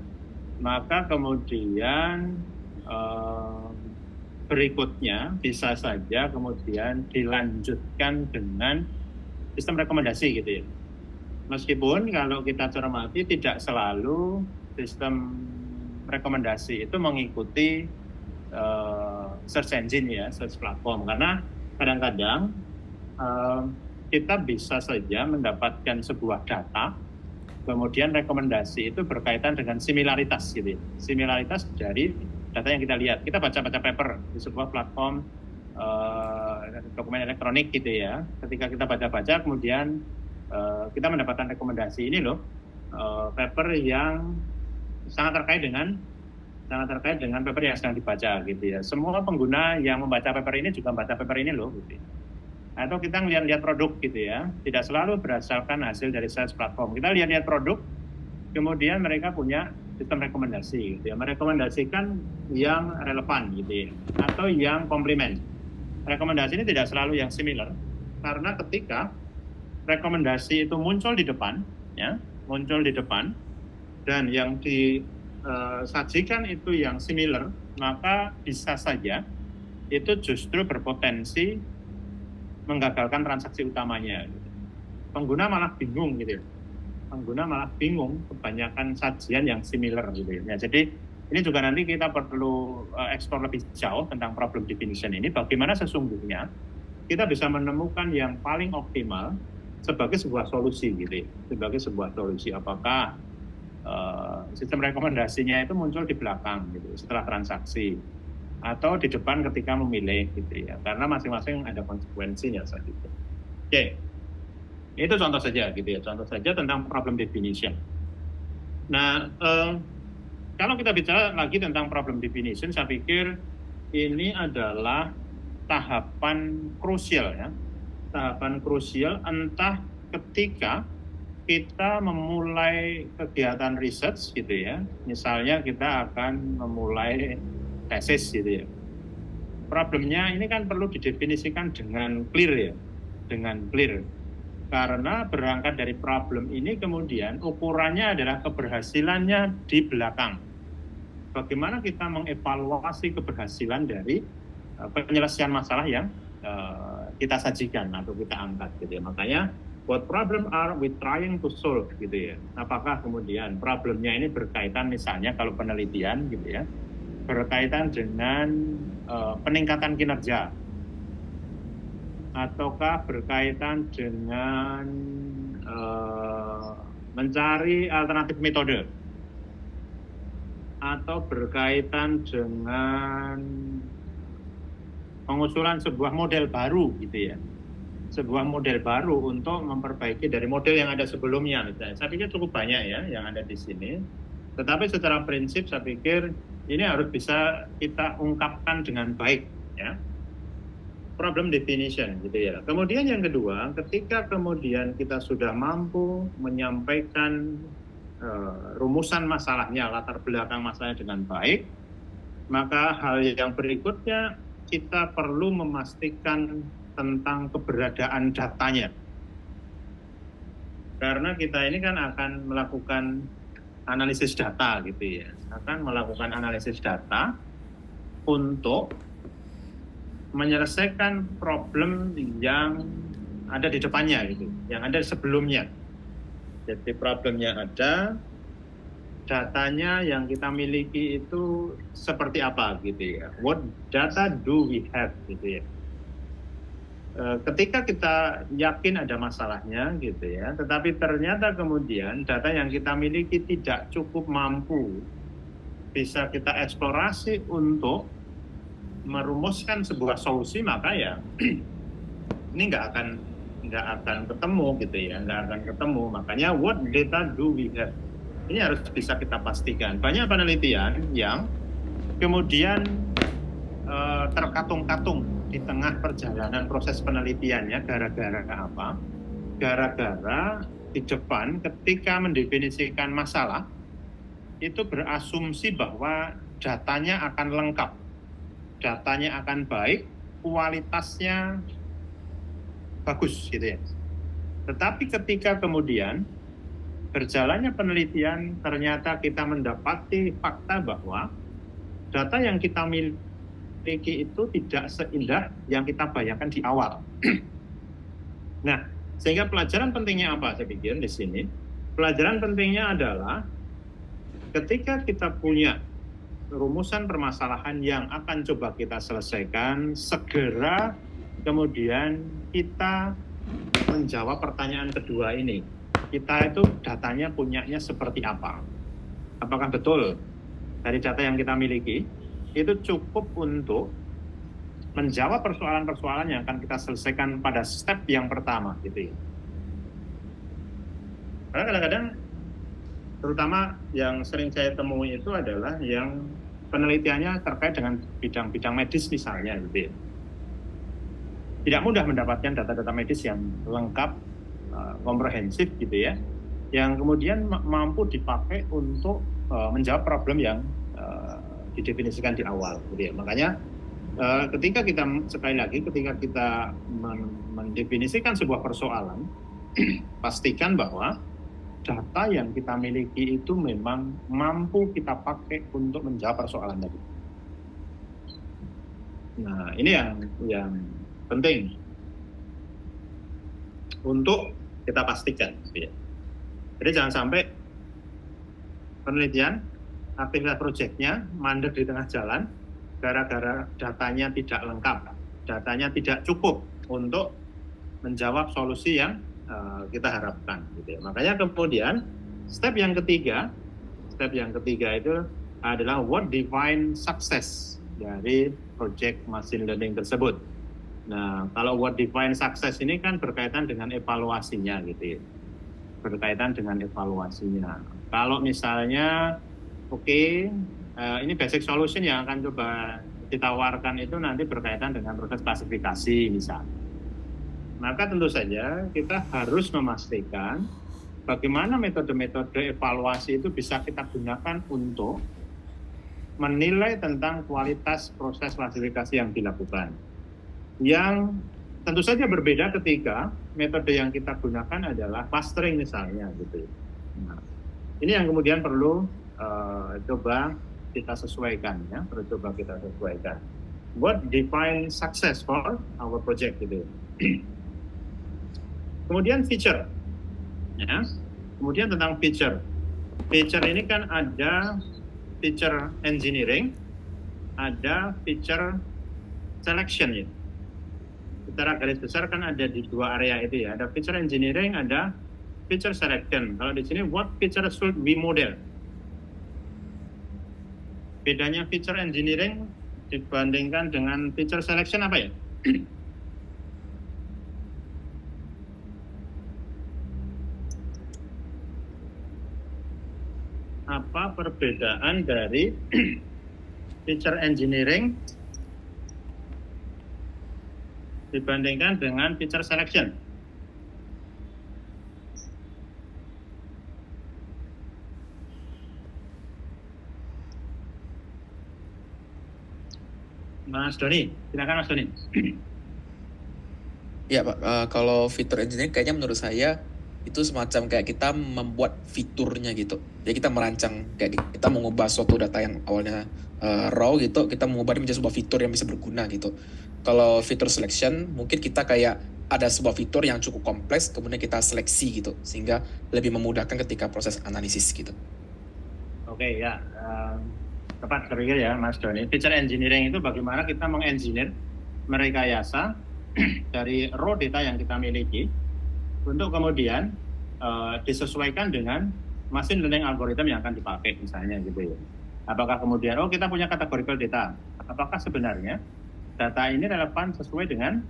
maka kemudian berikutnya bisa saja kemudian dilanjutkan dengan sistem rekomendasi gitu ya. Meskipun kalau kita cermati tidak selalu sistem rekomendasi itu mengikuti search engine ya, search platform, karena kadang-kadang kita bisa saja mendapatkan sebuah data, kemudian rekomendasi itu berkaitan dengan similaritas gitu ya. Similaritas dari data yang kita lihat. Kita baca-baca paper di sebuah platform dokumen elektronik gitu ya. Ketika kita baca-baca kemudian kita mendapatkan rekomendasi ini loh, paper yang sangat terkait dengan paper yang sedang dibaca gitu ya. Semua pengguna yang membaca paper ini juga membaca paper ini loh gitu ya. Atau kita lihat produk gitu ya, tidak selalu berdasarkan hasil dari search platform. Kita lihat produk, kemudian mereka punya sistem rekomendasi gitu ya, merekomendasikan yang relevan gitu ya, atau yang komplement. Rekomendasi ini tidak selalu yang similar, karena ketika rekomendasi itu muncul di depan ya, dan yang disajikan itu yang similar, maka bisa saja itu justru berpotensi menggagalkan transaksi utamanya. Pengguna malah bingung gitu ya. Kebanyakan sajian yang similar gitu ya. Jadi ini juga nanti kita perlu eksplor lebih jauh tentang problem definition ini, bagaimana sesungguhnya kita bisa menemukan yang paling optimal sebagai sebuah solusi gitu ya. Sebagai sebuah solusi, apakah sistem rekomendasinya itu muncul di belakang gitu setelah transaksi, atau di depan ketika memilih gitu ya, karena masing-masing ada konsekuensinya saat itu. Oke, itu contoh saja gitu ya, contoh saja tentang problem definition. Nah, kalau kita bicara lagi tentang problem definition, saya pikir ini adalah tahapan krusial ya, tahapan krusial entah ketika kita memulai kegiatan research gitu ya, misalnya kita akan memulai tesis gitu ya. Problemnya ini kan perlu didefinisikan dengan clear ya, dengan clear. Karena berangkat dari problem ini kemudian ukurannya adalah keberhasilannya di belakang. Bagaimana kita mengevaluasi keberhasilan dari penyelesaian masalah yang kita sajikan atau kita angkat gitu ya. Makanya what problem are we trying to solve gitu ya. Apakah kemudian problemnya ini berkaitan misalnya kalau penelitian gitu ya, berkaitan dengan peningkatan kinerja, ataukah berkaitan dengan mencari alternatif metode, atau berkaitan dengan pengusulan sebuah model baru gitu ya, sebuah model baru untuk memperbaiki dari model yang ada sebelumnya misalnya. Saya pikir cukup banyak ya yang ada di sini, tetapi secara prinsip saya pikir ini harus bisa kita ungkapkan dengan baik ya, problem definition gitu ya. Kemudian yang kedua, ketika kemudian kita sudah mampu menyampaikan rumusan masalahnya, latar belakang masalahnya dengan baik, maka hal yang berikutnya kita perlu memastikan tentang keberadaan datanya. Karena kita ini kan akan melakukan analisis data gitu ya, akan melakukan analisis data untuk menyelesaikan problem yang ada di depannya gitu, yang ada sebelumnya. Jadi problemnya ada, datanya yang kita miliki itu seperti apa gitu ya. What data do we have gitu ya. Ketika kita yakin ada masalahnya gitu ya, tetapi ternyata kemudian data yang kita miliki tidak cukup mampu bisa kita eksplorasi untuk merumuskan sebuah solusi, maka ya ini nggak akan ketemu gitu ya, nggak akan ketemu. Makanya what data do we have ini harus bisa kita pastikan. Banyak penelitian yang kemudian terkatung-katung di tengah perjalanan proses penelitiannya. Gara-gara apa? Gara-gara di depan ketika mendefinisikan masalah itu berasumsi bahwa datanya akan lengkap, datanya akan baik, kualitasnya bagus gitu ya. Tetapi ketika kemudian berjalannya penelitian, ternyata kita mendapati fakta bahwa data yang kita miliki itu tidak seindah yang kita bayangkan di awal. Nah, sehingga pelajaran pentingnya apa saya pikir di sini? Pelajaran pentingnya adalah ketika kita punya rumusan permasalahan yang akan coba kita selesaikan, segera kemudian kita menjawab pertanyaan kedua ini. Kita itu datanya punyanya seperti apa? Apakah betul dari data yang kita miliki itu cukup untuk menjawab persoalan-persoalan yang akan kita selesaikan pada step yang pertama gitu ya. Karena kadang-kadang terutama yang sering saya temui itu adalah yang penelitiannya terkait dengan bidang-bidang medis misalnya gitu ya. Tidak mudah mendapatkan data-data medis yang lengkap, komprehensif gitu ya, yang kemudian mampu dipakai untuk menjawab problem yang didefinisikan di awal gitu ya. Makanya ketika kita mendefinisikan sebuah persoalan, pastikan bahwa data yang kita miliki itu memang mampu kita pakai untuk menjawab persoalan tadi. Nah, ini yang penting untuk kita pastikan. Gitu ya. Jadi jangan sampai penelitian, aktivitas proyeknya mandek di tengah jalan gara-gara datanya tidak lengkap, datanya tidak cukup untuk menjawab solusi yang kita harapkan. Gitu ya. Makanya kemudian step yang ketiga itu adalah what define success dari project machine learning tersebut. Nah, kalau what define success ini kan berkaitan dengan evaluasinya gitu ya. Berkaitan dengan evaluasinya. Kalau misalnya ini basic solution yang akan coba ditawarkan itu nanti berkaitan dengan proses klasifikasi misalnya. Maka tentu saja kita harus memastikan bagaimana metode-metode evaluasi itu bisa kita gunakan untuk menilai tentang kualitas proses klasifikasi yang dilakukan. Yang tentu saja berbeda ketika metode yang kita gunakan adalah clustering misalnya gitu. Nah, ini yang kemudian perlu coba kita sesuaikan ya, What define success for our project gitu. Kemudian feature, ya. Kemudian tentang feature. Feature ini kan ada feature engineering, ada feature selection ya. Secara garis besar kan ada di dua area itu ya. Ada feature engineering, ada feature selection. Kalau di sini what feature should we model? Bedanya feature engineering dibandingkan dengan feature selection apa ya? Apa perbedaan dari feature engineering dibandingkan dengan feature selection? Mas Doni, silakan Mas Doni. Ya Pak, kalau fitur engineering kayaknya menurut saya itu semacam kayak kita membuat fiturnya gitu. Jadi kita merancang kayak kita mengubah suatu data yang awalnya raw gitu, kita mengubah menjadi sebuah fitur yang bisa berguna gitu. Kalau fitur selection mungkin kita kayak ada sebuah fitur yang cukup kompleks, kemudian kita seleksi gitu, sehingga lebih memudahkan ketika proses analisis gitu. Oke ya, tepat terpikir ya Mas Doni. Feature engineering itu bagaimana kita mengengineer, merekayasa dari raw data yang kita miliki untuk kemudian disesuaikan dengan machine learning algorithm yang akan dipakai misalnya gitu ya. Apakah kemudian kita punya categorical data, apakah sebenarnya data ini relevan sesuai dengan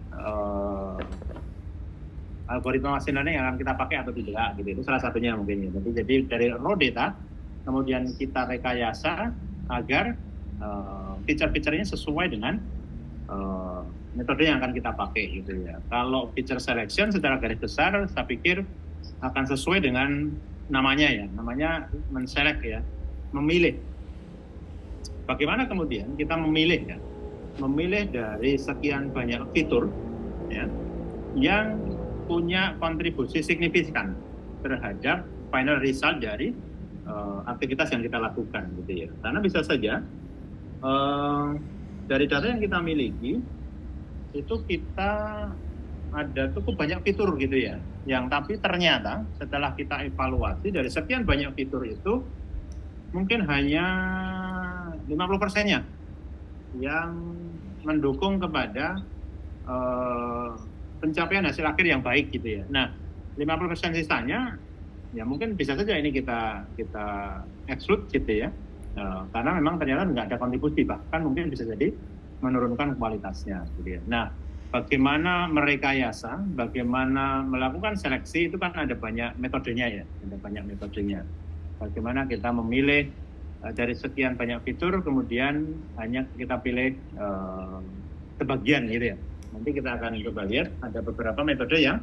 algoritma machine learning yang akan kita pakai atau tidak gitu. Itu salah satunya mungkin ya. Jadi dari raw data kemudian kita rekayasa agar feature-featurenya sesuai dengan metode yang akan kita pakai gitu ya. Kalau feature selection secara garis besar saya pikir akan sesuai dengan namanya ya, namanya menselect ya, memilih. Bagaimana kemudian kita memilih ya, memilih dari sekian banyak fitur ya, yang punya kontribusi signifikan terhadap final result dari aktivitas yang kita lakukan gitu ya. Karena bisa saja dari data yang kita miliki itu kita ada cukup banyak fitur gitu ya, yang tapi ternyata setelah kita evaluasi dari sekian banyak fitur itu mungkin hanya 50%-nya yang mendukung kepada pencapaian hasil akhir yang baik gitu ya. Nah, 50% sisanya ya mungkin bisa saja ini kita exclude gitu ya. Karena memang ternyata nggak ada kontribusi, bahkan mungkin bisa jadi menurunkan kualitasnya gitu ya. Nah, bagaimana merekayasa, bagaimana melakukan seleksi itu kan ada banyak metodenya ya, ada banyak metodenya. Bagaimana kita memilih dari sekian banyak fitur, kemudian hanya kita pilih sebagian gitu ya. Nanti kita akan coba lihat ada beberapa metode yang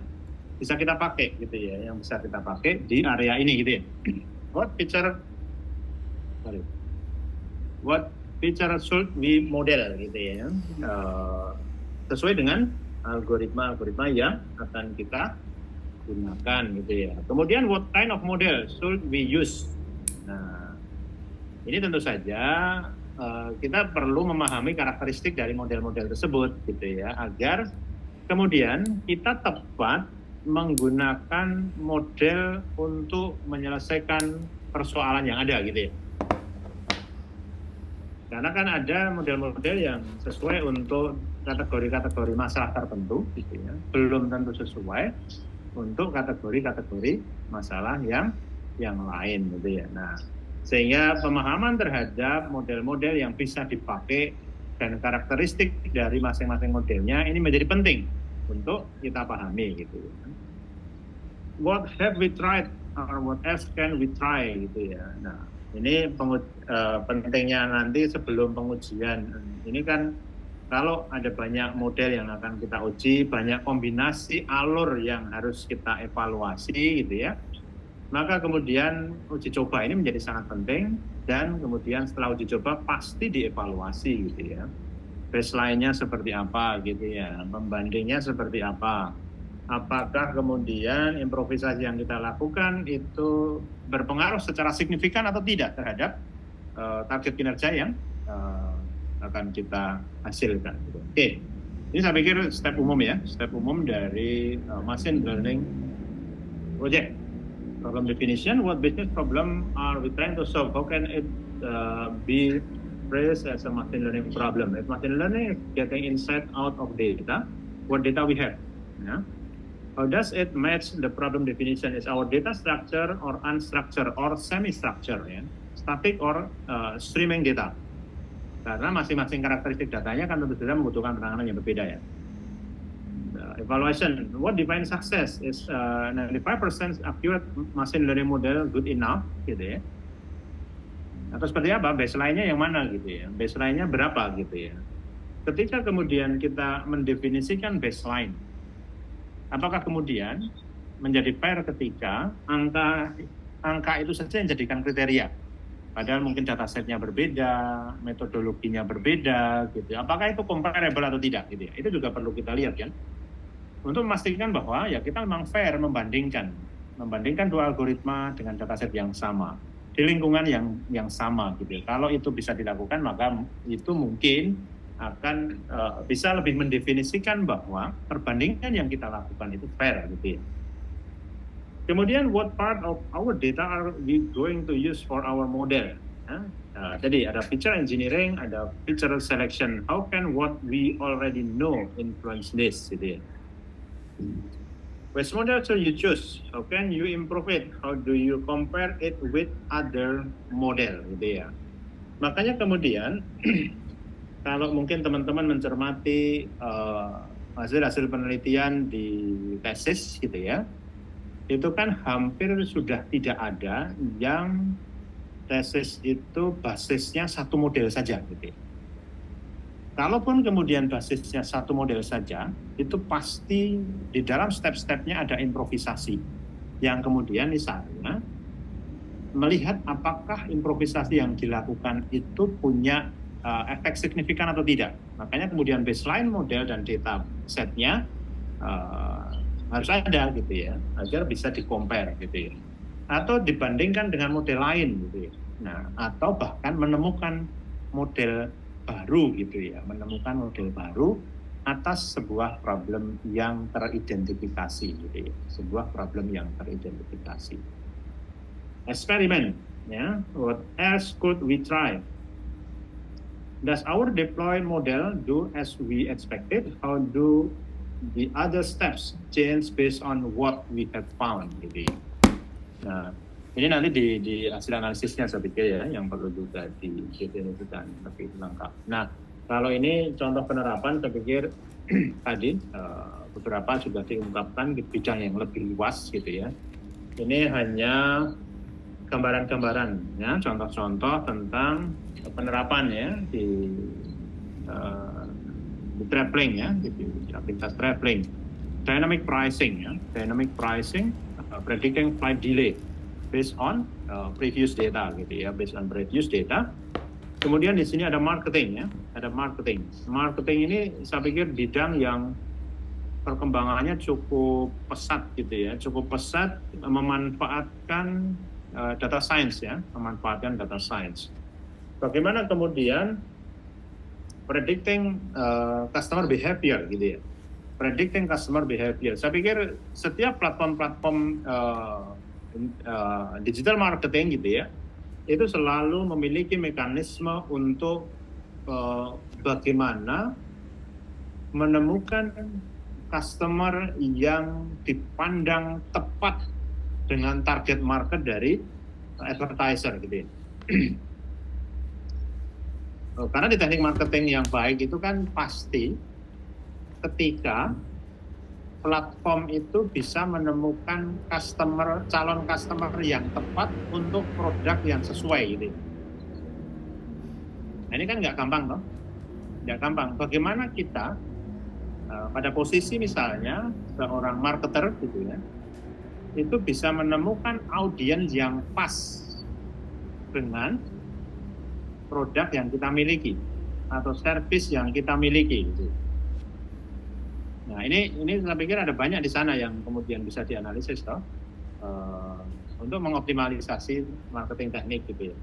bisa kita pakai gitu ya, yang bisa kita pakai di area ini gitu ya. What feature should we model gitu ya, sesuai dengan algoritma yang akan kita gunakan gitu ya. Kemudian what kind of model should we use? Nah, ini tentu saja kita perlu memahami karakteristik dari model-model tersebut gitu ya, agar kemudian kita tepat menggunakan model untuk menyelesaikan persoalan yang ada gitu ya. Karena kan ada model-model yang sesuai untuk kategori-kategori masalah tertentu gitu ya, belum tentu sesuai untuk kategori-kategori masalah yang lain gitu ya. Nah, sehingga pemahaman terhadap model-model yang bisa dipakai dan karakteristik dari masing-masing modelnya ini menjadi penting untuk kita pahami gitu ya. What have we tried or what else can we try gitu ya. Nah, ini pentingnya nanti sebelum pengujian. Ini kan kalau ada banyak model yang akan kita uji, banyak kombinasi alur yang harus kita evaluasi gitu ya, maka kemudian uji coba ini menjadi sangat penting, dan kemudian setelah uji coba pasti dievaluasi gitu ya. Baseline-nya seperti apa gitu ya, pembandingnya seperti apa, apakah kemudian improvisasi yang kita lakukan itu berpengaruh secara signifikan atau tidak terhadap target kinerja yang akan kita hasilkan. Oke, ini saya pikir step umum ya, step umum dari machine learning project. Problem definition, what business problem are we trying to solve? How can it be phrased as a machine learning problem? If machine learning is getting insight out of data, what data we have? Yeah? How does it match the problem definition? Is our data structure or unstructured or semi-structured, ya? Static or streaming data? Karena masing-masing karakteristik datanya kan tentu saja membutuhkan penanganan yang berbeda ya. Evaluation, what defines success? Is 95% accurate machine learning model good enough, gitu ya? Atau seperti apa? Baseline-nya yang mana gitu ya? Baseline-nya berapa gitu ya? Ketika kemudian kita mendefinisikan baseline, apakah kemudian menjadi fair ketika angka itu saja yang jadikan kriteria? Padahal mungkin datasetnya berbeda, metodologinya berbeda, gitu. Apakah itu comparable atau tidak? Gitu ya. Itu juga perlu kita lihat kan. Untuk memastikan bahwa ya kita memang fair membandingkan dua algoritma dengan dataset yang sama di lingkungan yang sama, gitu. Kalau itu bisa dilakukan, maka itu mungkin akan bisa lebih mendefinisikan bahwa perbandingan yang kita lakukan itu fair gitu ya. Kemudian what part of our data are we going to use for our model? Jadi ada feature engineering, ada feature selection. How can what we already know influence this gitu ya. Which model should you choose? How can you improve it? How do you compare it with other model gitu ya. Makanya kemudian kalau mungkin teman-teman mencermati hasil-hasil penelitian di tesis gitu ya, itu kan hampir sudah tidak ada yang tesis itu basisnya satu model saja gitu ya. Kalaupun kemudian basisnya satu model saja, itu pasti di dalam step-stepnya ada improvisasi yang kemudian misalnya melihat apakah improvisasi yang dilakukan itu punya efek signifikan atau tidak. Makanya kemudian baseline model dan data setnya harus ada gitu ya, agar bisa di-compare gitu ya. Atau dibandingkan dengan model lain gitu ya. Nah, atau bahkan menemukan model baru gitu ya, menemukan model baru atas sebuah problem yang teridentifikasi gitu ya. Sebuah problem yang teridentifikasi. Eksperimen ya, what else could we try? Does our deploy model do as we expected? How do the other steps change based on what we have found? Gitu. Nah, ini nanti di hasil analisisnya saya pikir ya, yang perlu juga didefinisikan lebih lengkap. Nah, kalau ini contoh penerapan saya pikir tadi beberapa sudah diungkapkan di bidang yang lebih luas gitu ya. Ini hanya gambaran-gambaran ya, contoh-contoh tentang penerapan ya di traveling ya, di aktivitas traveling. Dynamic pricing ya, predicting flight delay based on previous data gitu ya, based on previous data. Kemudian di sini ada marketing ya, ada marketing. Marketing ini saya pikir bidang yang perkembangannya cukup pesat gitu ya, cukup pesat memanfaatkan data science ya, memanfaatkan data science. Bagaimana kemudian predicting customer behavior gitu ya, predicting customer behavior. Saya pikir setiap platform-platform digital marketing gitu ya, itu selalu memiliki mekanisme untuk bagaimana menemukan customer yang dipandang tepat dengan target market dari advertiser gitu ya. Karena di teknik marketing yang baik itu kan pasti ketika platform itu bisa menemukan calon customer yang tepat untuk produk yang sesuai gitu. Nah, ini kan nggak gampang toh, nggak gampang. Bagaimana kita pada posisi misalnya seorang marketer gitu ya, itu bisa menemukan audiens yang pas dengan produk yang kita miliki atau service yang kita miliki gitu. Nah ini saya pikir ada banyak di sana yang kemudian bisa dianalisis toh, untuk mengoptimalisasi marketing teknik gitu ya.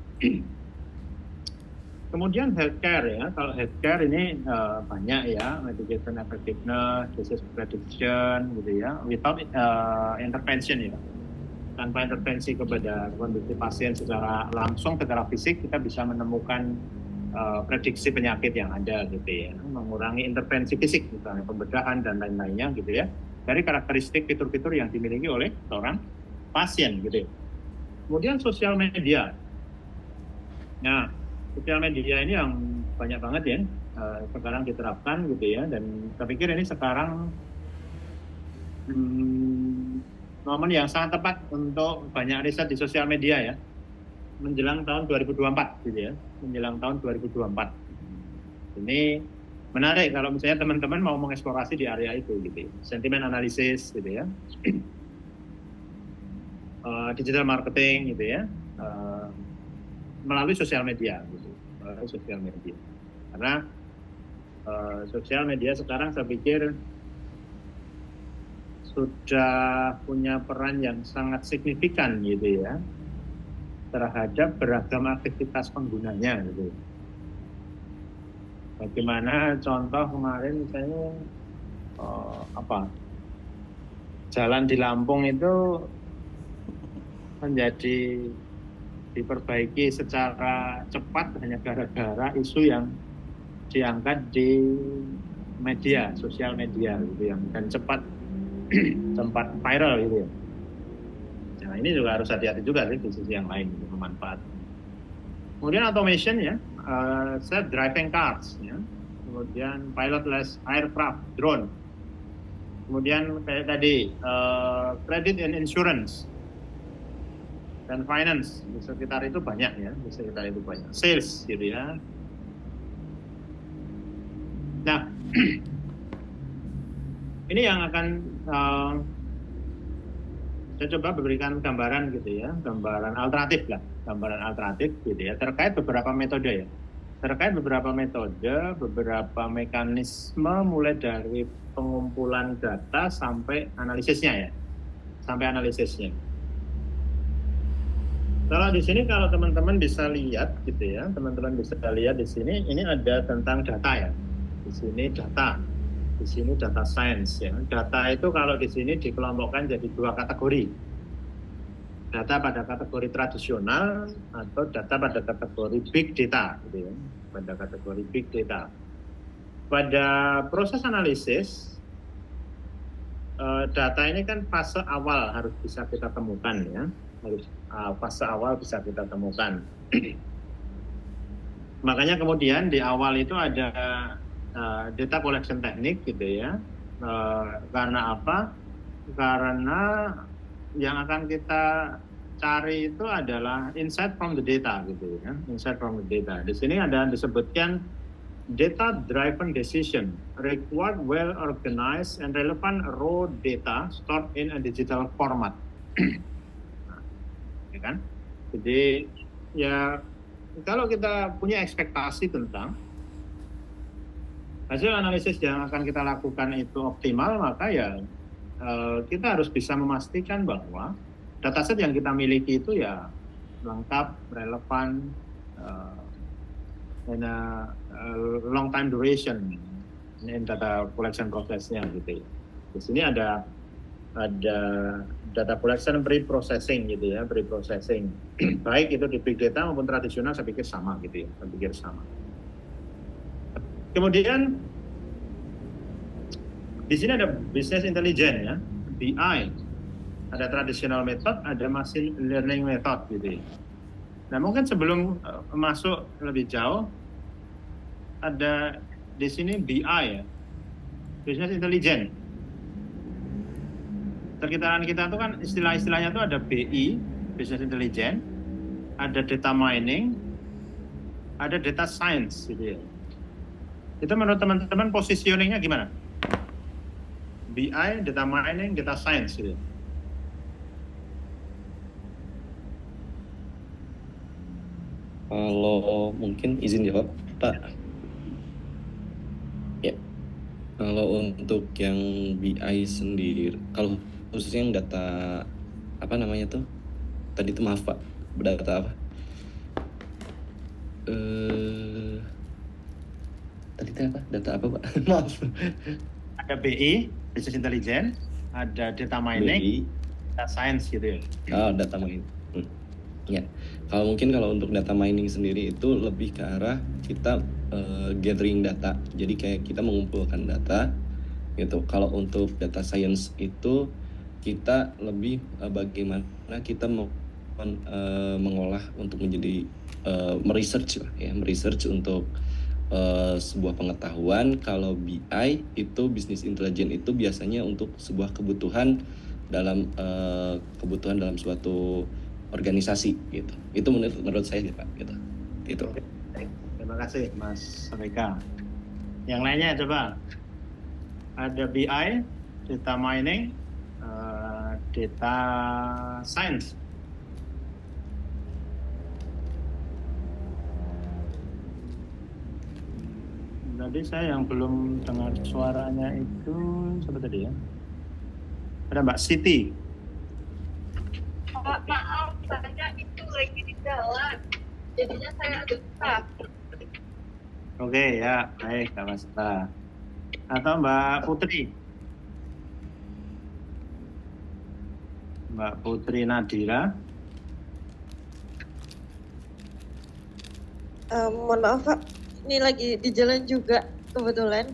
Kemudian healthcare ya, kalau healthcare ini banyak ya, medication effectiveness, disease prediction gitu ya, without intervention ya. Tanpa intervensi kepada kondisi pasien secara langsung, secara fisik, kita bisa menemukan prediksi penyakit yang ada gitu ya, mengurangi intervensi fisik misalnya pembedahan dan lain-lainnya gitu ya, dari karakteristik fitur-fitur yang dimiliki oleh seorang pasien gitu ya. Kemudian sosial media. Nah, sosial media ini yang banyak banget ya sekarang diterapkan gitu ya, dan saya pikir ini sekarang momen yang sangat tepat untuk banyak riset di sosial media ya, menjelang tahun 2024 gitu ya, menjelang tahun 2024. Ini menarik kalau misalnya teman-teman mau mengeksplorasi di area itu gitu ya. Sentiment analysis gitu ya, digital marketing gitu ya, melalui sosial media gitu, melalui sosial media. Karena sosial media sekarang saya pikir sudah punya peran yang sangat signifikan gitu ya terhadap beragam aktivitas penggunanya gitu. Bagaimana contoh kemarin misalnya jalan di Lampung itu menjadi diperbaiki secara cepat hanya gara-gara isu yang diangkat di media, sosial media gitu yang dan cepat viral gitu ya. Nah ini juga harus hati-hati juga sih di sisi yang lain gitu, bermanfaat. Kemudian automation ya, self driving cars ya, kemudian pilotless aircraft, drone. Kemudian kayak tadi credit and insurance dan finance di sekitar itu banyak ya, di sekitar itu banyak. Sales gitu ya. Nah, ini yang akan saya coba berikan gambaran gitu ya, gambaran alternatif lah, gambaran alternatif gitu ya, terkait beberapa metode ya, terkait beberapa metode, beberapa mekanisme mulai dari pengumpulan data sampai analisisnya ya, sampai analisisnya. Kalau di sini kalau teman-teman bisa lihat gitu ya, teman-teman bisa lihat di sini ini ada tentang data ya, di sini data. Di sini data science ya. Data itu kalau di sini dikelompokkan jadi dua kategori. Data pada kategori tradisional atau data pada kategori big data gitu ya. pada kategori big data. Pada proses analisis, data ini kan fase awal harus bisa kita temukan ya, fase awal bisa kita temukan. Makanya kemudian di awal itu ada data collection teknik gitu ya. Karena apa? Karena yang akan kita cari itu adalah insight from the data gitu ya, insight from the data. Di sini ada disebutkan data driven decision required well organized and relevant raw data stored in a digital format. Nah, ya kan? Jadi ya kalau kita punya ekspektasi tentang hasil analisis yang akan kita lakukan itu optimal, maka ya kita harus bisa memastikan bahwa dataset yang kita miliki itu ya lengkap, relevan, and long time duration in data collection process-nya gitu ya. Di sini ada data collection pre-processing gitu ya, pre-processing. Baik itu di big data maupun tradisional saya pikir sama gitu ya, saya pikir sama. Kemudian di sini ada business intelligence ya, BI. Ada traditional method, ada machine learning method gitu ya. Nah mungkin sebelum masuk lebih jauh, ada di sini BI ya, business intelligence. Sekitaran kita itu kan istilah-istilahnya itu ada BI, business intelligence, ada data mining, ada data science gitu ya. Itu menurut teman-teman positioningnya gimana? BI, data mining, data science gitu ya. Kalau mungkin izin jawab, Pak. Ya, kalau untuk yang BI sendiri, kalau khususnya yang data apa namanya tuh? Tadi itu maaf Pak, data apa? Tadi itu apa? Data apa Pak? Maaf. Ada BI, business intelligence, ada data mining, BI, data science gitu ya. oh data mining. Ya, kalau untuk data mining sendiri itu lebih ke arah kita gathering data. Jadi kayak kita mengumpulkan data gitu. Kalau untuk data science itu kita lebih bagaimana kita mengolah untuk menjadi meresearch lah ya, meresearch untuk sebuah pengetahuan. Kalau BI itu business intelligence itu biasanya untuk sebuah kebutuhan dalam suatu organisasi gitu. Itu menurut saya Pak gitu. Itu. Terima kasih Mas Reka. Yang lainnya coba. Ada BI, data mining, data science. Tadi saya yang belum dengar suaranya itu siapa tadi ya? Ada Mbak Siti. Pak, maaf, saya itu lagi di jalan, jadinya saya agak stuck. Oke ya, baik, nggak masalah. Atau Mbak Putri? Mbak Putri Nadira. Mohon maaf Pak, ini lagi di jalan juga kebetulan.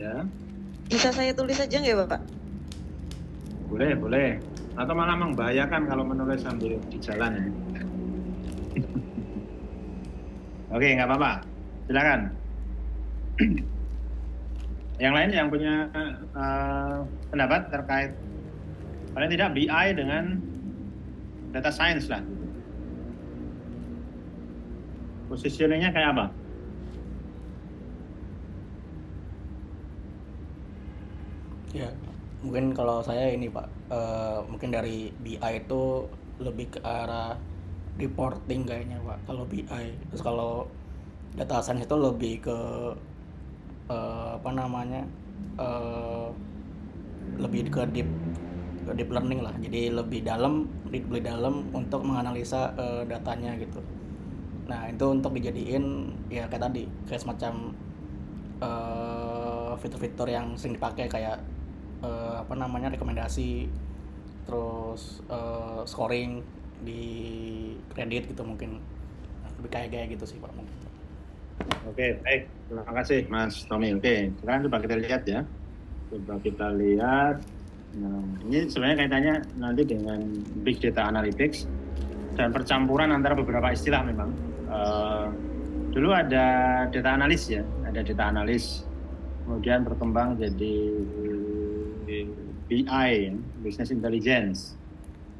Ya. Bisa saya tulis aja nggak Bapak? Boleh, boleh. Atau malah membahayakan kalau menulis sambil di jalan ya. Oke, nggak apa-apa. Silakan. Yang lain yang punya pendapat terkait paling tidak BI dengan data science lah. Positioningnya kayak apa? Ya, mungkin kalau saya ini Pak, mungkin dari BI itu lebih ke arah reporting kayaknya Pak, kalau BI. Terus kalau data science itu lebih ke lebih ke deep learning lah. Jadi lebih dalam untuk menganalisa datanya gitu. Nah itu untuk dijadiin ya kayak tadi, kayak semacam fitur-fitur yang sering dipakai kayak rekomendasi, terus scoring di kredit gitu mungkin. Nah, lebih kayak gitu sih Pak mungkin. Oke, baik. Terima kasih Mas Tommy. Oke, sekarang coba kita lihat ya. Coba kita lihat. Nah, ini sebenarnya kaitannya nanti dengan Big Data Analytics dan percampuran antara beberapa istilah memang. Dulu ada data analis ya, ada data analis. Kemudian berkembang jadi BI, Business Intelligence.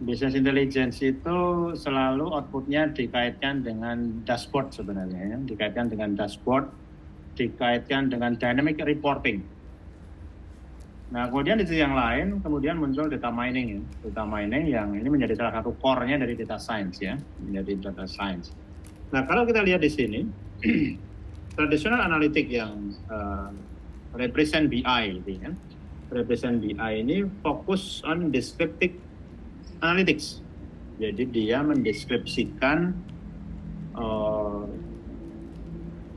Business Intelligence itu selalu outputnya dikaitkan dengan dashboard sebenarnya, ya. Dikaitkan dengan dashboard, dikaitkan dengan dynamic reporting. Nah, kemudian di sisi yang lain, kemudian muncul data mining, ya. Data mining yang ini menjadi salah satu core-nya dari data science, ya, menjadi data science. Nah, kalau kita lihat di sini, tradisional analitik yang represent BI, gitu ya. Represent BI ini fokus on descriptive analytics. Jadi dia mendeskripsikan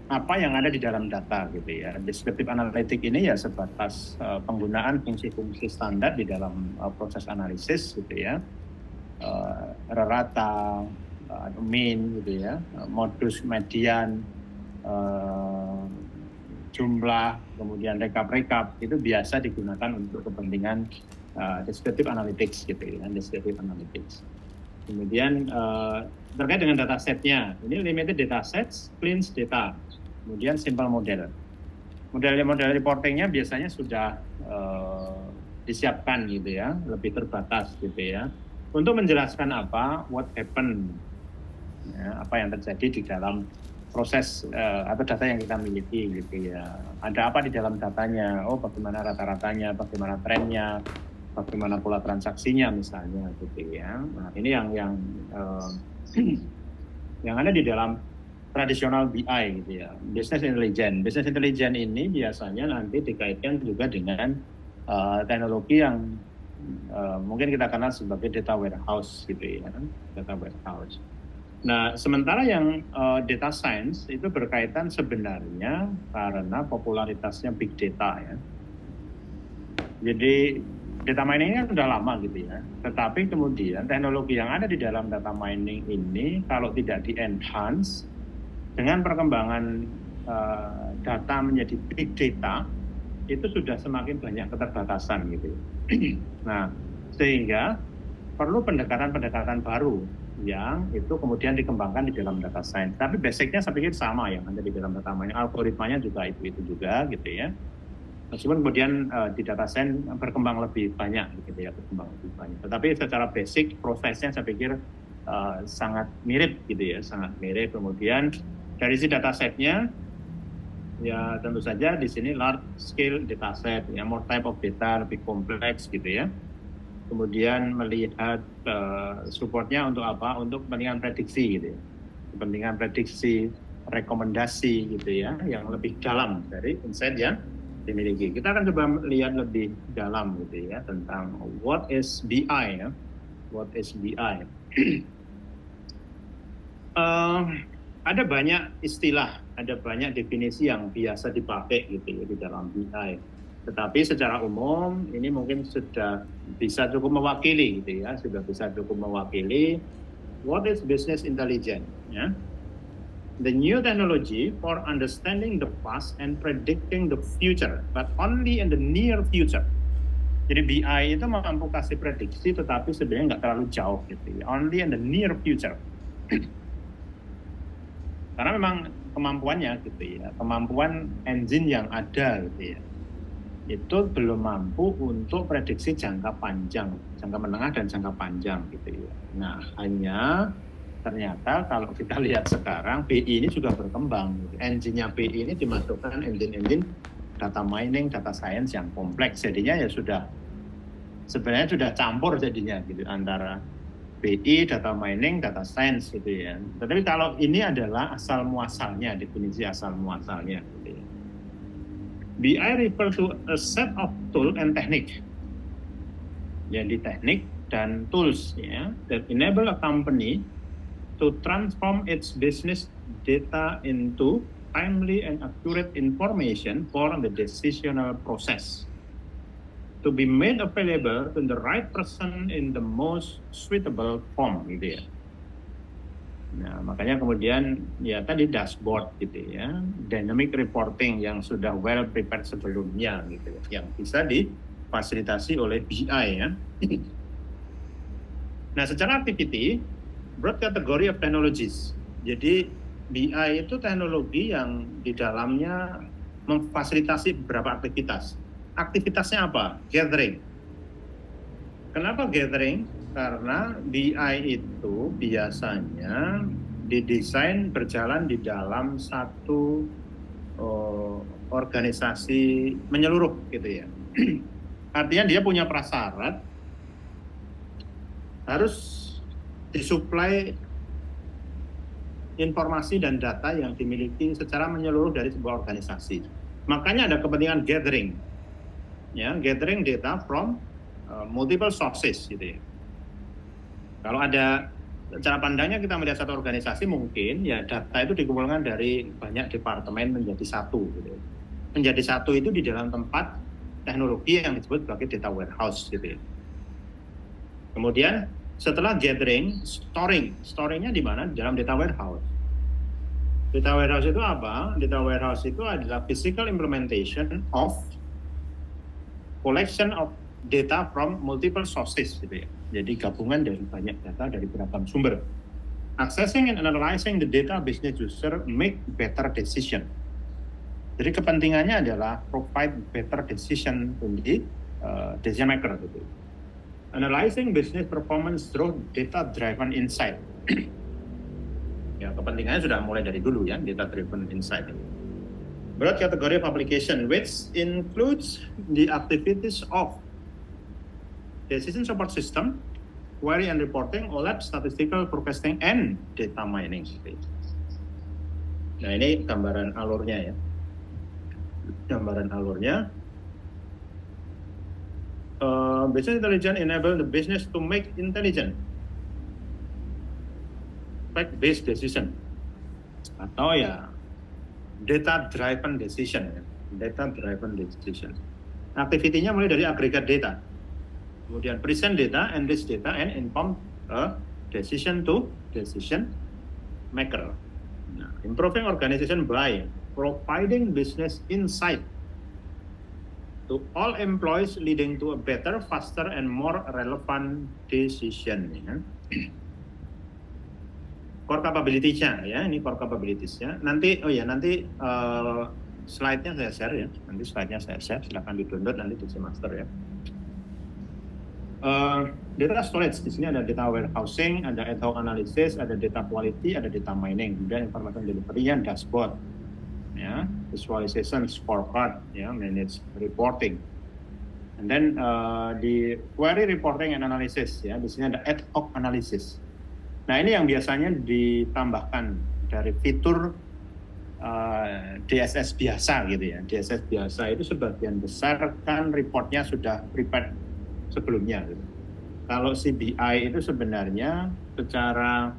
apa yang ada di dalam data gitu ya. Descriptive analytics ini ya sebatas penggunaan fungsi-fungsi standar di dalam proses analisis gitu ya. Rata, mean gitu ya, modus, median, jumlah, kemudian rekap itu biasa digunakan untuk kepentingan descriptive analytics gitu ya, descriptive analytics. Kemudian terkait dengan data setnya, ini limited data sets, cleansed data, kemudian simple model. Model reportingnya biasanya sudah disiapkan gitu ya, lebih terbatas gitu ya, untuk menjelaskan what happened, ya, apa yang terjadi di dalam proses atau data yang kita miliki gitu ya. Ada apa di dalam datanya? Oh, bagaimana rata-ratanya, bagaimana trennya, bagaimana pola transaksinya misalnya gitu ya. Nah, ini yang yang ada di dalam tradisional BI gitu ya. Business Intelligence. Business Intelligence ini biasanya nanti dikaitkan juga dengan teknologi yang mungkin kita kenal sebagai data warehouse gitu ya, data warehouse. Nah, sementara yang data science itu berkaitan sebenarnya karena popularitasnya big data ya. Jadi data mining kan sudah lama gitu ya. Tetapi kemudian teknologi yang ada di dalam data mining ini kalau tidak di-enhance dengan perkembangan data menjadi big data itu sudah semakin banyak keterbatasan gitu. Nah, sehingga perlu pendekatan-pendekatan baru yang itu kemudian dikembangkan di dalam data science. Tapi basicnya saya pikir sama yang ada di dalam data mining. Algoritmanya juga itu juga gitu ya. Meskipun kemudian di data science berkembang lebih banyak gitu ya, berkembang lebih banyak. Tetapi secara basic prosesnya saya pikir sangat mirip gitu ya, sangat mirip. Kemudian dari si data setnya ya tentu saja di sini large scale data set, ya more type of data, lebih kompleks gitu ya. Kemudian melihat supportnya untuk apa? Untuk kepentingan prediksi gitu ya. Kepentingan prediksi, rekomendasi gitu ya, yang lebih dalam dari insight yang dimiliki. Kita akan coba lihat lebih dalam gitu ya tentang what is BI ya. What is BI? Ada banyak istilah, ada banyak definisi yang biasa dipakai gitu ya di dalam BI. Tetapi secara umum ini mungkin sudah bisa cukup mewakili gitu ya, sudah bisa cukup mewakili what is business intelligence ya. The new technology for understanding the past and predicting the future, but only in the near future. Jadi BI itu mampu kasih prediksi tetapi sebenarnya nggak terlalu jauh gitu ya, only in the near future. Karena memang kemampuannya gitu ya, kemampuan engine yang ada gitu ya, itu belum mampu untuk prediksi jangka panjang, jangka menengah dan jangka panjang gitu ya. Nah, hanya ternyata kalau kita lihat sekarang BI ini juga berkembang. Engine-nya BI ini dimasukkan engine data mining, data science yang kompleks. Jadinya ya sebenarnya sudah campur jadinya gitu antara BI, data mining, data science gitu ya. Tetapi kalau ini adalah asal muasalnya, definisi asal muasalnya gitu ya. BI refer to a set of tool and technique. Jadi teknik dan tools ya, that enable a company to transform its business data into timely and accurate information for the decisional process to be made available to the right person in the most suitable form gitu ya. Nah, makanya kemudian ya tadi dashboard gitu ya, dynamic reporting yang sudah well prepared sebelumnya gitu, yang bisa difasilitasi oleh BI ya. Nah, secara activity, broad category of technologies. Jadi BI itu teknologi yang di dalamnya memfasilitasi beberapa aktivitas. Aktivitasnya apa? Gathering. Kenapa gathering? Karena BI itu biasanya didesain berjalan di dalam satu organisasi menyeluruh gitu ya. Artinya dia punya prasyarat harus disuplai informasi dan data yang dimiliki secara menyeluruh dari sebuah organisasi. Makanya ada kepentingan gathering, ya, gathering data from multiple sources gitu ya. Kalau ada cara pandangnya kita melihat satu organisasi mungkin ya data itu dikumpulkan dari banyak departemen menjadi satu gitu. Menjadi satu itu di dalam tempat teknologi yang disebut sebagai data warehouse gitu ya. Kemudian setelah gathering, storingnya di mana? Di dalam data warehouse. Data warehouse itu apa? Data warehouse itu adalah physical implementation of collection of data from multiple sources gitu ya. Jadi gabungan dari banyak data dari beragam sumber. Accessing and analyzing the data business user make better decision. Jadi kepentingannya adalah provide better decision to the decision maker gitu. Analyzing business performance through data driven insight. Ya, kepentingannya sudah mulai dari dulu ya, data driven insight. Broad category of application which includes the activities of decision support system, query and reporting, OLAP, statistical forecasting, and data mining. Nah, ini gambaran alurnya ya. Gambaran alurnya. Business intelligence enable the business to make intelligent, fact-based decision, atau ya data-driven decision. Ya. Data-driven decision. Aktivitinya mulai dari aggregate data. Kemudian present data, enrich data, and inform a decision to decision maker. Nah, improving organization by providing business insight to all employees, leading to a better, faster, and more relevant decision. Ya. Core capabilities-nya ya, ini core capabilities-nya. Nanti slide-nya saya share ya. Nanti slide-nya saya share, silakan di-download nanti di Master ya. Data storage, di sini ada data warehousing, ada ad hoc analysis, ada data quality, ada data mining, kemudian information delivery and dashboard, ya, visualization, scorecard, ya, manage reporting, and then di query reporting and analysis, ya, di sini ada ad hoc analysis. Nah, ini yang biasanya ditambahkan dari fitur DSS biasa gitu ya. DSS biasa itu sebagian besar kan reportnya sudah prepared sebelumnya gitu. Kalau CBI itu sebenarnya secara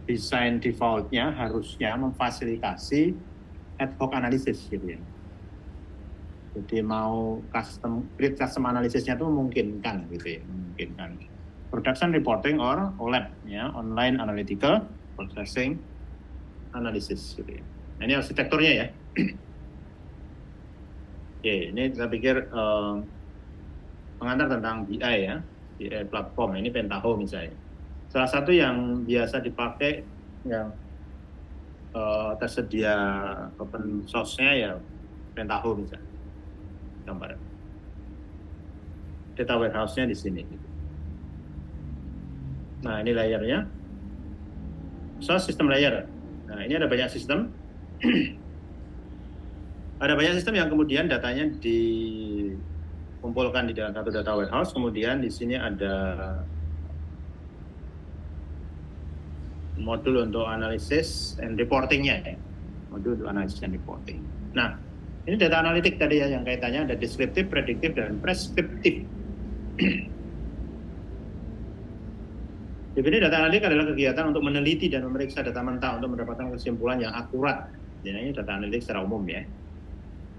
desain defaultnya harusnya memfasilitasi ad hoc analysis gitu ya. Jadi mau create custom analisisnya itu memungkinkan gitu ya, memungkinkan. Production reporting or OLAP ya, online analytical processing analysis gitu ya. Nah, ini arsitekturnya ya. Oke, ini saya pikir pengantar tentang BI ya, BI platform. Ini Pentaho misalnya. Salah satu yang biasa dipakai yang tersedia open source-nya ya Pentaho misalnya. Gambar. Data warehouse-nya di sini. Nah, ini layarnya. Source system layer. Nah, ini ada banyak sistem. Ada banyak sistem yang kemudian datanya dikumpulkan di dalam satu data warehouse. Kemudian di sini ada modul untuk analisis and reporting-nya ya. Modul untuk analisis and reporting. Nah, ini data analitik tadi ya yang kaitannya ada deskriptif, prediktif, dan preskriptif. Jadi data analitik adalah kegiatan untuk meneliti dan memeriksa data mentah untuk mendapatkan kesimpulan yang akurat. Jadi ini data analitik secara umum ya.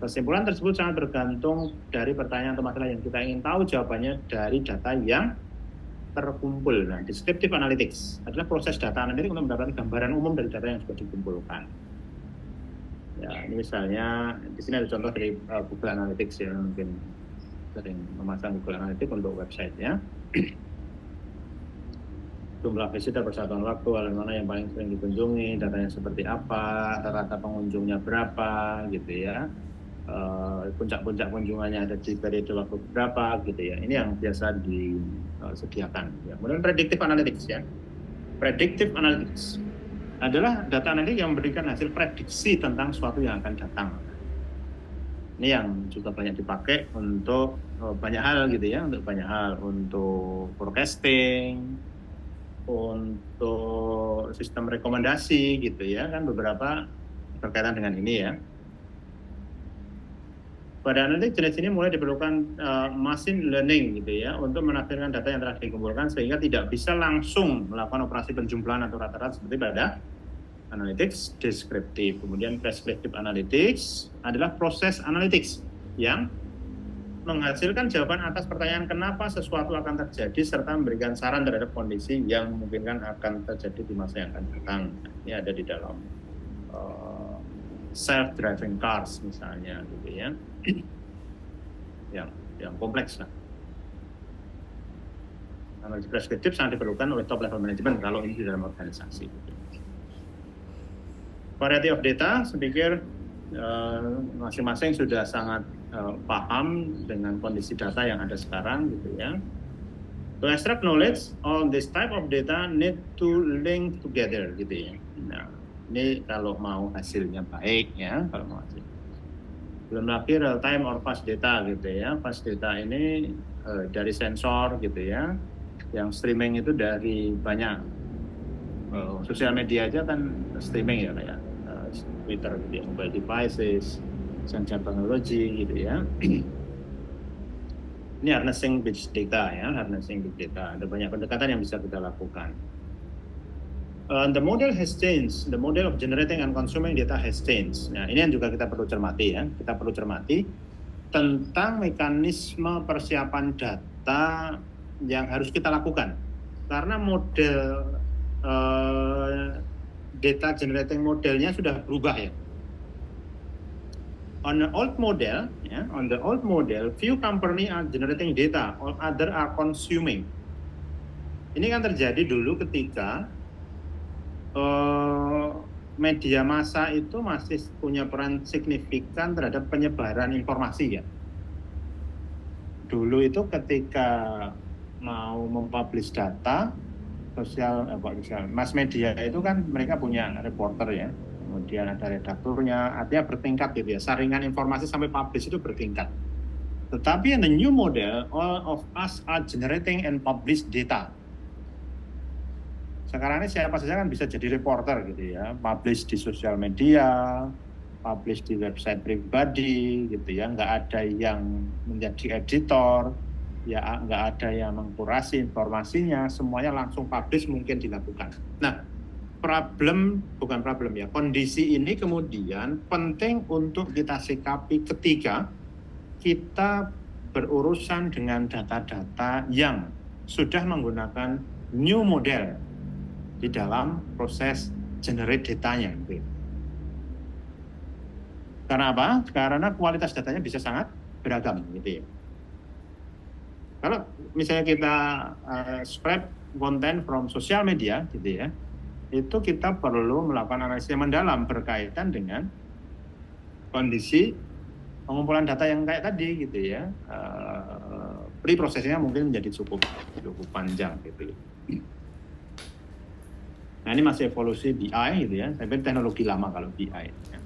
Kesimpulan tersebut sangat bergantung dari pertanyaan atau masalah yang kita ingin tahu jawabannya dari data yang terkumpul. Nah, descriptive analytics adalah proses data analitik untuk mendapatkan gambaran umum dari data yang sudah dikumpulkan. Ya, ini misalnya di sini ada contoh dari Google Analytics ya, mungkin sering memasang Google Analytics untuk website-nya. Jumlah visitor per satuan waktu, halaman mana yang paling sering dikunjungi, datanya seperti apa, rata-rata pengunjungnya berapa, gitu ya. Puncak-puncak kunjungannya ada di periode waktu berapa, gitu ya. Ini yang biasa disediakan. Ya. Kemudian predictive analytics ya. Predictive analytics adalah data analitik yang memberikan hasil prediksi tentang sesuatu yang akan datang. Ini yang juga banyak dipakai untuk banyak hal gitu ya, untuk banyak hal, untuk forecasting, untuk sistem rekomendasi gitu ya, kan beberapa berkaitan dengan ini ya. Pada analitik jenis ini mulai diperlukan machine learning gitu ya, untuk menafsirkan data yang telah dikumpulkan sehingga tidak bisa langsung melakukan operasi penjumlahan atau rata-rata seperti pada analytics descriptive. Kemudian prescriptive analytics adalah proses analytics yang menghasilkan jawaban atas pertanyaan kenapa sesuatu akan terjadi serta memberikan saran terhadap kondisi yang memungkinkan akan terjadi di masa yang akan datang. Ini ada di dalam self-driving cars misalnya gitu ya. yang kompleks lah. Analisis preskriptif sangat diperlukan oleh top level management kalau ini di dalam organisasi. Variety of data, saya pikir masing-masing sudah sangat paham dengan kondisi data yang ada sekarang gitu ya. To extract knowledge, all this type of data need to link together gitu ya. Nah, ini kalau mau hasilnya baik ya, kalau mau hasil. Belum lagi real time or fast data gitu ya. Fast data ini dari sensor gitu ya. Yang streaming itu dari banyak sosial media aja kan streaming ya kayak Twitter gitu ya, mobile devices, sensor teknologi gitu ya. Ini harnessing big data ya, harnessing big data. Ada banyak pendekatan yang bisa kita lakukan. The model has changed. The model of generating and consuming data has changed. Nah, ini yang juga kita perlu cermati ya. Kita perlu cermati tentang mekanisme persiapan data yang harus kita lakukan. Karena model data generating modelnya sudah berubah ya. On the old model, few company are generating data, all other are consuming. Ini kan terjadi dulu ketika media massa itu masih punya peran signifikan terhadap penyebaran informasi ya. Dulu itu ketika mau mempublish data, mass media itu kan mereka punya reporter ya, kemudian ada redakturnya, artinya bertingkat gitu ya, saringan informasi sampai publish itu bertingkat. Tetapi in the new model, all of us are generating and publish data. Sekarang ini siapa saja kan bisa jadi reporter gitu ya, publish di sosial media, publish di website pribadi gitu ya, nggak ada yang menjadi editor, ya nggak ada yang mengkurasi informasinya, semuanya langsung publish mungkin dilakukan. Nah, kondisi ini kemudian penting untuk kita sikapi ketika kita berurusan dengan data-data yang sudah menggunakan new model di dalam proses generate datanya. Karena apa? Karena kualitas datanya bisa sangat beragam gitu ya. Kalau misalnya kita scrape konten from sosial media gitu ya, itu kita perlu melakukan analisis yang mendalam berkaitan dengan kondisi pengumpulan data yang kayak tadi gitu ya. Pre-prosesnya mungkin menjadi cukup panjang gitu. Nah ini masih evolusi BI gitu ya, saya pikir teknologi lama kalau BI. Ya.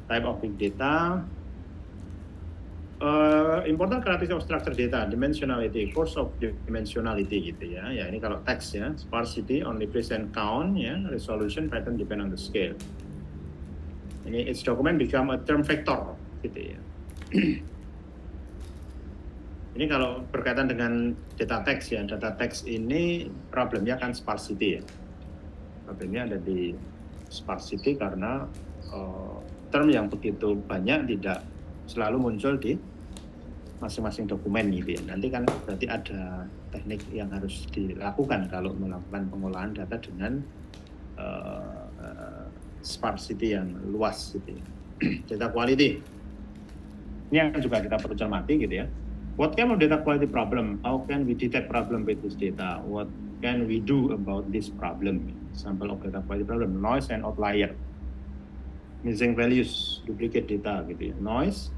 Type of big data, important characteristic of structured data, dimensionality, course of dimensionality gitu ya. Ya ini kalau teks ya, sparsity, only present count ya, resolution, pattern depend on the scale. Ini each document become a term vector gitu ya. Ini kalau berkaitan dengan data teks ya, data teks ini problemnya kan sparsity ya. Problemnya ada di sparsity karena term yang begitu banyak tidak selalu muncul di masing-masing dokumen gitu ya. Nanti kan berarti ada teknik yang harus dilakukan kalau melakukan pengolahan data dengan sparsity yang luas gitu ya. Data quality ini yang juga kita perlu cermati gitu ya. What kind of data quality problem? How can we detect problem with this data? What can we do about this problem? Example of data quality problem: noise and outlier, missing values, duplicate data gitu ya. Noise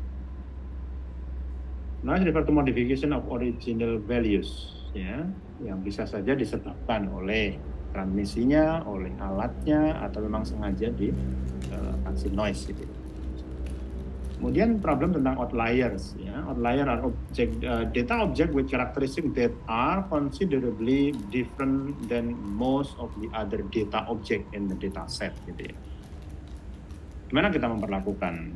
refer to modification of original values ya, yang bisa saja disebabkan oleh transmisinya, oleh alatnya, atau memang sengaja dikasih noise gitu. Kemudian problem tentang outliers ya. Outlier are data object with characteristics that are considerably different than most of the other data object in the data set gitu ya. Gimana kita memperlakukan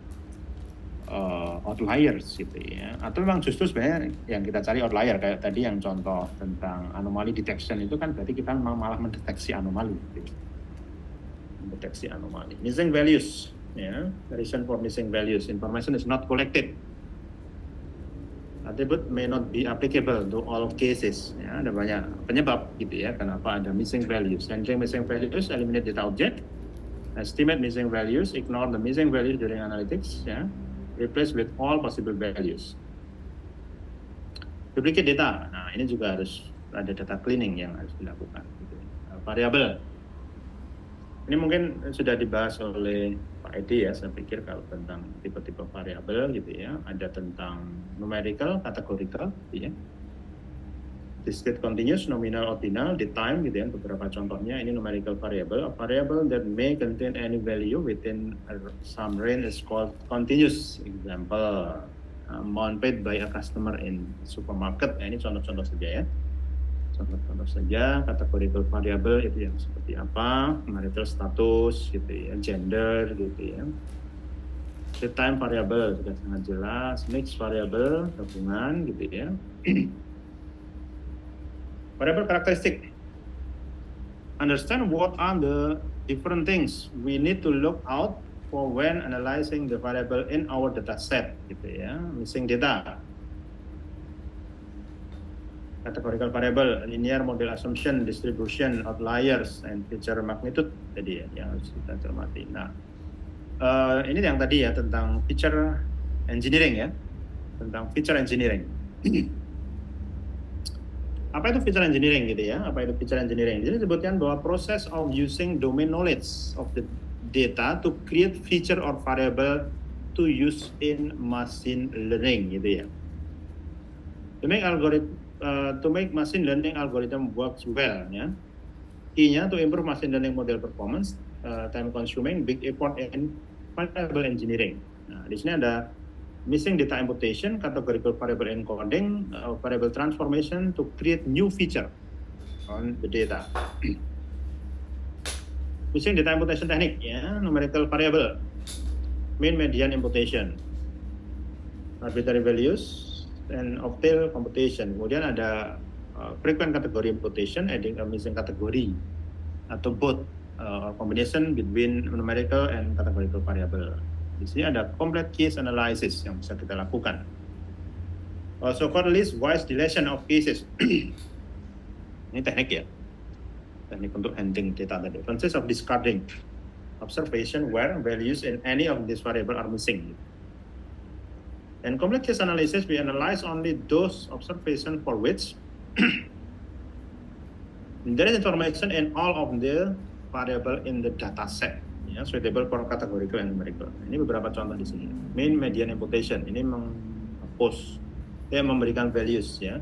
outliers gitu ya, atau memang justru sebenarnya yang kita cari outlier kayak tadi yang contoh tentang anomaly detection itu kan berarti kita malah mendeteksi anomali gitu. Mendeteksi anomali. Missing values ya, reason for missing values, information is not collected, attribute may not be applicable to all cases ya, ada banyak penyebab gitu ya kenapa ada missing values. Handling missing values, eliminate data object, estimate missing values, ignore the missing values during analytics ya, replace with all possible values. Duplicate data, nah ini juga harus ada data cleaning yang harus dilakukan. Gitu. Variabel, ini mungkin sudah dibahas oleh Pak Edi ya, saya pikir kalau tentang tipe-tipe variabel gitu ya, ada tentang numerical, categorical, gitu ya. Discrete, continuous, nominal, ordinal, the time gitu ya, beberapa contohnya ini numerical variable. A variable that may contain any value within some range is called continuous. Example, amount paid by a customer in supermarket. Nah, ini contoh-contoh saja ya. Contoh-contoh saja. Categorical variable itu yang seperti apa? Marital status gitu ya, gender gitu ya. The time variable sudah sangat jelas. Mix variable, gabungan gitu ya. Variable characteristic. Understand what are the different things we need to look out for when analyzing the variable in our data set, gitu ya. Missing data. Categorical variable, linear model assumption, distribution, outliers, and feature magnitude tadi ya yang harus kita cermati. Nah, ini yang tadi ya tentang feature engineering ya, tentang feature engineering. Apa itu feature engineering gitu ya? Apa itu feature engineering? Jadi disebutkan bahwa proses of using domain knowledge of the data to create feature or variable to use in machine learning gitu ya. To make machine learning algorithm works well ya. Key-nya to improve machine learning model performance, time consuming, big effort in variable engineering. Nah, di sini ada missing data imputation, categorical variable encoding, variable transformation to create new feature on the data. Missing data imputation technique, ya, numerical variable, mean, median imputation, arbitrary values, and octal computation. Kemudian ada frequent category imputation, adding a missing category, atau both combination between numerical and categorical variable. Di sini ada complete case analysis yang bisa kita lakukan. Also called list-wise deletion of cases. Ini teknik ya, teknik untuk handling data tadi. Consists of discarding observation where values in any of these variable are missing. And complete case analysis, we analyze only those observations for which there is information in all of the variable in the data set. Ya, suitable for categorical and numerical. Ini beberapa contoh di sini. Mean, median, imputation. Ini memberikan values ya.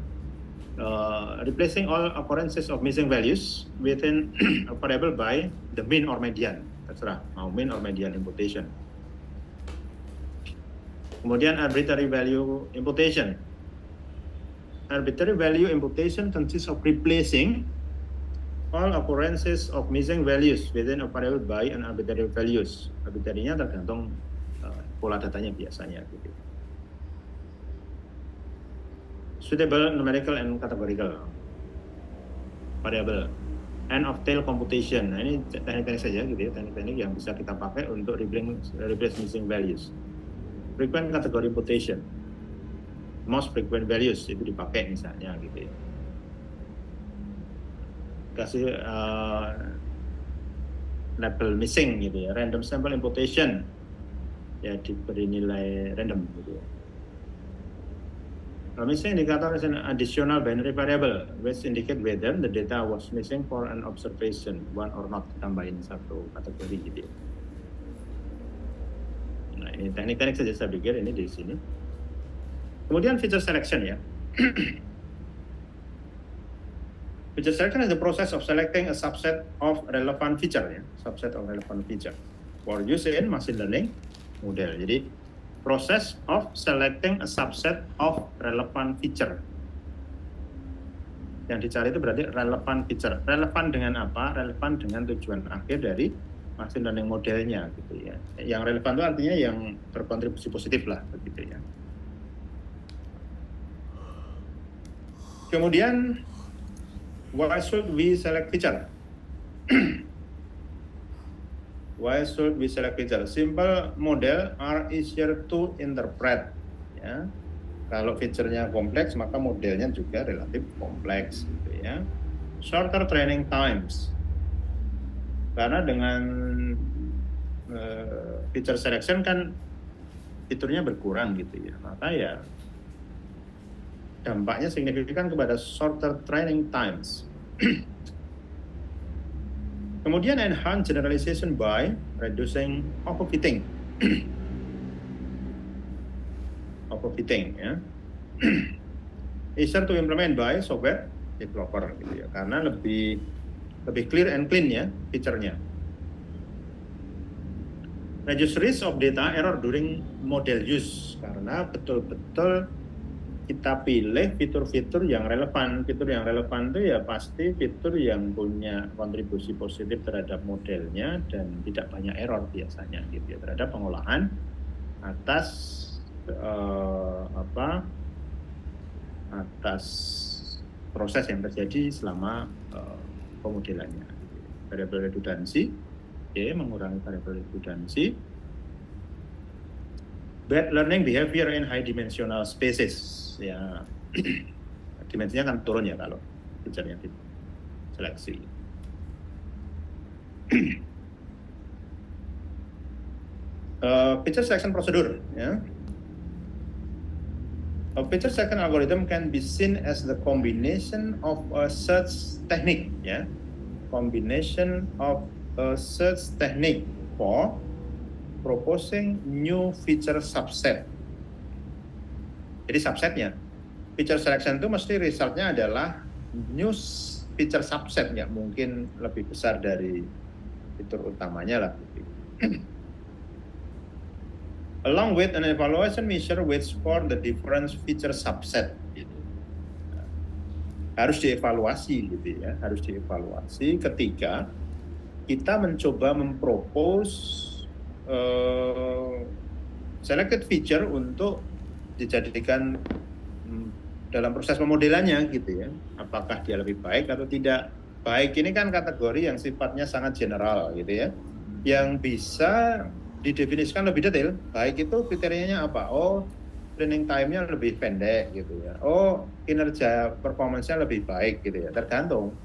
Replacing all occurrences of missing values within a variable by the mean or median. Terserah mau mean or median imputation. Kemudian arbitrary value imputation. Arbitrary value imputation consists of replacing all occurrences of missing values within a variable by an arbitrary values. Arbitrary-nya tergantung pola datanya biasanya gitu. Suitable numerical and categorical variable. End of tail computation. Nah, ini teknik-teknik saja gitu ya, teknik-teknik yang bisa kita pakai untuk replace missing values. Frequent category imputation. Most frequent values itu dipakai misalnya gitu ya. kasih label missing gitu ya, random sample imputation, ya diberi nilai random gitu ya. Missing indicator is an additional binary variable which indicate whether the data was missing for an observation, one or not, tambahin satu kategori gitu ya. Nah ini teknik-teknik saja saya pikir ini di sini. Kemudian feature selection ya. Feature selection is the process of selecting a subset of relevant feature ya, subset of relevant feature for use in machine learning model. Jadi process of selecting a subset of relevant feature. Yang dicari itu berarti relevant feature. Relevan dengan apa? Relevan dengan tujuan akhir dari machine learning modelnya gitu ya. Yang relevan itu artinya yang berkontribusi positif lah begitu ya. Kemudian why should we select feature? Why should we select feature? Simple model are easier to interpret. Ya. Kalau feature-nya kompleks, maka modelnya juga relatif kompleks, gitu ya. Shorter training times. Karena dengan feature selection kan fiturnya berkurang, gitu ya. Maka ya dampaknya signifikan kepada shorter training times. Kemudian enhance generalization by reducing overfitting. Overfitting ya. Easier to implement by software developer gitu ya. Karena lebih clear and clean ya feature-nya. Reduce risk of data error during model use, karena betul-betul kita pilih fitur-fitur yang relevan. Fitur yang relevan itu ya pasti fitur yang punya kontribusi positif terhadap modelnya dan tidak banyak error biasanya gitu ya, terhadap pengolahan atas atas proses yang terjadi selama pemodelannya. Variabel redundansi, mengurangi variabel redundansi. Bad learning behavior in high dimensional spaces. Ya, dimensinya kan turun ya kalau feature-nya diseleksi. Feature selection procedure. Ya. A feature selection algorithm can be seen as the combination of a search technique. Ya, combination of a search technique for proposing new feature subset. Jadi subsetnya, feature selection itu mesti resultnya adalah new feature subset, nggak mungkin lebih besar dari fitur utamanya lah. Along with an evaluation measure which for the different feature subset. Gitu. Harus dievaluasi gitu ya, harus dievaluasi ketika kita mencoba mempropose selected feature untuk dijadikan dalam proses pemodelannya gitu ya, apakah dia lebih baik atau tidak. Baik ini kan kategori yang sifatnya sangat general gitu ya, yang bisa didefinisikan lebih detail. Baik itu kriterianya apa? Oh, training time-nya lebih pendek gitu ya. Oh, kinerja performance-nya lebih baik gitu ya. Tergantung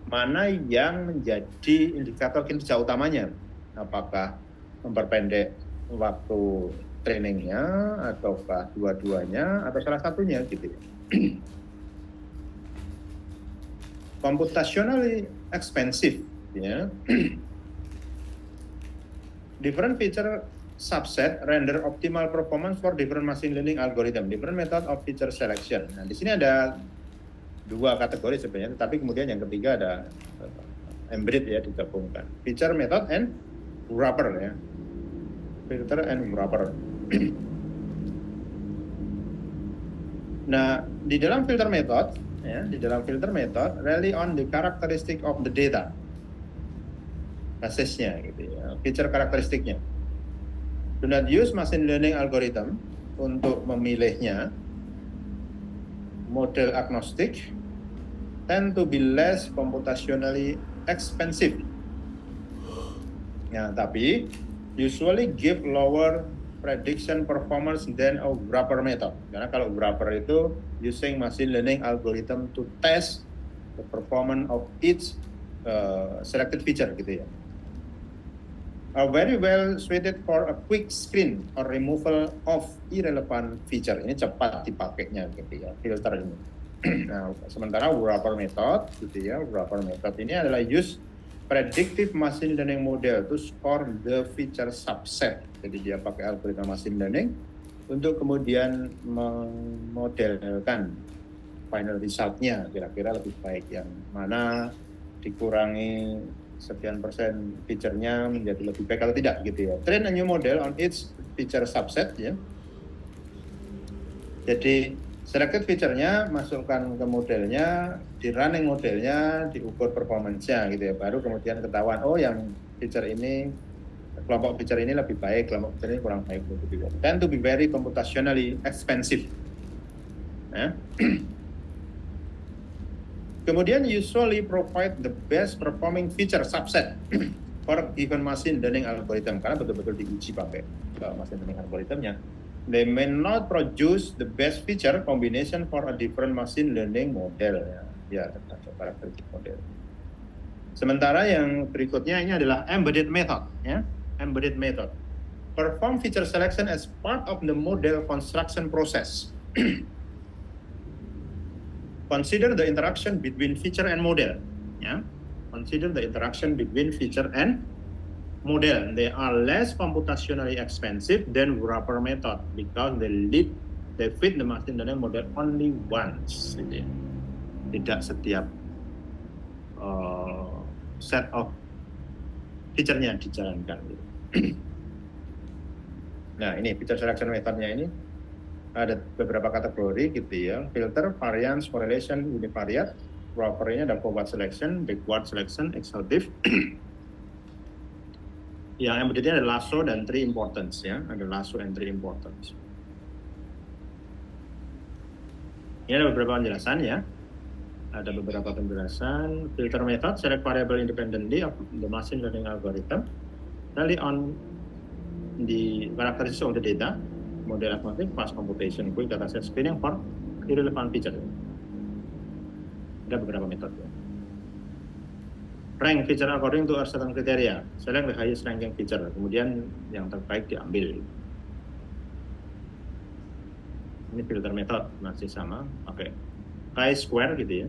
mana yang menjadi indikator kinerja utamanya. Apakah memperpendek waktu trainingnya, ataukah dua-duanya, atau salah satunya gitu ya. Computationally expensive ya. Different feature subset render optimal performance for different machine learning algorithm, different method of feature selection. Nah, di sini ada dua kategori sebenarnya, tapi kemudian yang ketiga ada embedded ya, digabungkan. Feature method and wrapper ya. Filter and wrapper. Nah, di dalam filter method, rely on the characteristic of the data, basisnya gitu ya, feature karakteristiknya. Do not use machine learning algorithm untuk memilihnya. Model agnostic tend to be less computationally expensive. Nah, tapi usually give lower prediction performance than a wrapper method. Karena kalau wrapper itu using machine learning algorithm to test the performance of each selected feature gitu ya. Are very well suited for a quick screen or removal of irrelevant feature. Ini cepat dipakainya gitu ya, filter ini. Nah, sementara wrapper method gitu ya, wrapper method ini adalah use predictive machine learning model to score the feature subset. Jadi dia pakai algoritma machine learning untuk kemudian memodelkan final result-nya, kira-kira lebih baik yang mana, dikurangi sekian persen feature-nya menjadi lebih baik atau tidak gitu ya. Train a new model on each feature subset ya. Jadi selected feature-nya masukkan ke modelnya, di running modelnya, diukur performance-nya gitu ya. Baru kemudian ketahuan oh yang feature ini, kelompok feature ini lebih baik, kelompok feature ini kurang baik gitu. Tend to be very computationally expensive. Ya. Kemudian usually provide the best performing feature subset for given machine learning algorithm, karena betul-betul diuji pakai machine learning algorithmnya. They may not produce the best feature combination for a different machine learning model ya termasuk karakteristik model. Sementara yang berikutnya ini adalah embedded method ya. Embedded method perform feature selection as part of the model construction process. Consider the interaction between feature and model. Ya. Consider the interaction between feature and model. They are less computationally expensive than wrapper method because they fit the machine learning model only once. Gitu ya. Tidak setiap set of feature-nya dijalankan. Gitu. Nah ini feature selection methodnya ini. Ada beberapa kategori gitu ya, filter, variance, correlation, univariate, wrapper ini ada forward selection, backward selection, exhaustive. Yang embeddednya ada lasso dan tree importance ya, ada lasso and tree importance. Ini ada beberapa penjelasan ya, ada beberapa penjelasan. Filter method select variable independently of the machine learning algorithm, rely on the characteristics of the data. Model agnostic, fast computation, quick dataset screening for irrelevant feature. Ada beberapa metode. Rank feature according to a certain criteria. Select the highest ranking feature. Kemudian yang terbaik diambil. Ini filter method masih sama. Oke. Chi-square gitu ya.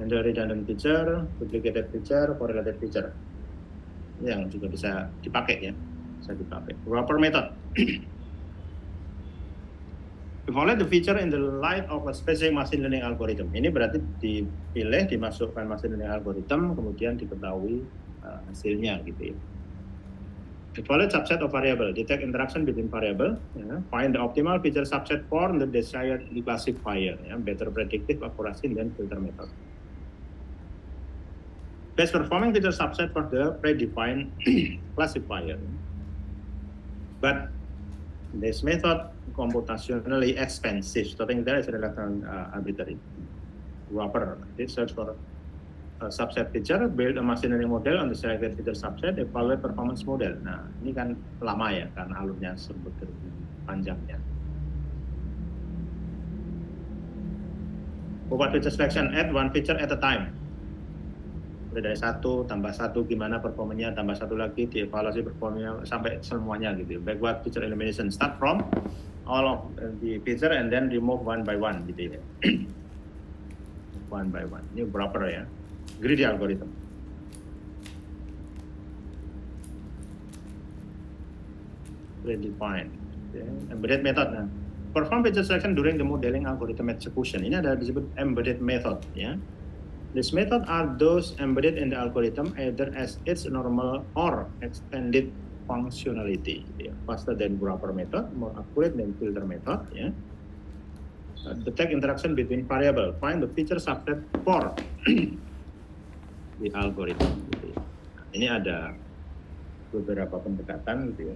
Handle redundant feature, duplicated feature, correlated feature. Yang juga bisa dipakai ya, bisa dipakai. Wrapper method. Evaluate the feature in the light of a specific machine learning algorithm. Ini berarti dipilih, dimasukkan machine learning algorithm, kemudian diketahui hasilnya gitu ya. Evaluate subset of variable, detect interaction between variable, ya. Find the optimal feature subset for the desired classifier, ya. Better predictive accuracy than filter method. Best performing feature subset for the predefined classifier. But this method computationally expensive. Starting there is relevant arbitrary. Wrapper. This search for a subset feature, build a machine learning model on the selected feature subset, evaluate performance model. Nah, ini kan lama ya, karena alurnya sebut panjangnya. Forward feature selection, add one feature at a time. Dari 1 tambah 1 gimana performanya, tambah 1 lagi dievaluasi performanya sampai semuanya gitu. Backward feature elimination, start from all of the feature and then remove one by one gitu ya. One by one. Ini wrapper ya. Greedy algorithm. Predefined. Okay. Embedded method. Nah, perform feature selection during the modeling algorithm execution. Ini ada disebut embedded method ya. This method are those embedded in the algorithm either as its normal or extended functionality. Ya. Faster than wrapper method, more accurate than filter method. Ya. Detect interaction between variable, find the feature subset for the algorithm. Gitu ya. Nah, ini ada beberapa pendekatan gitu ya,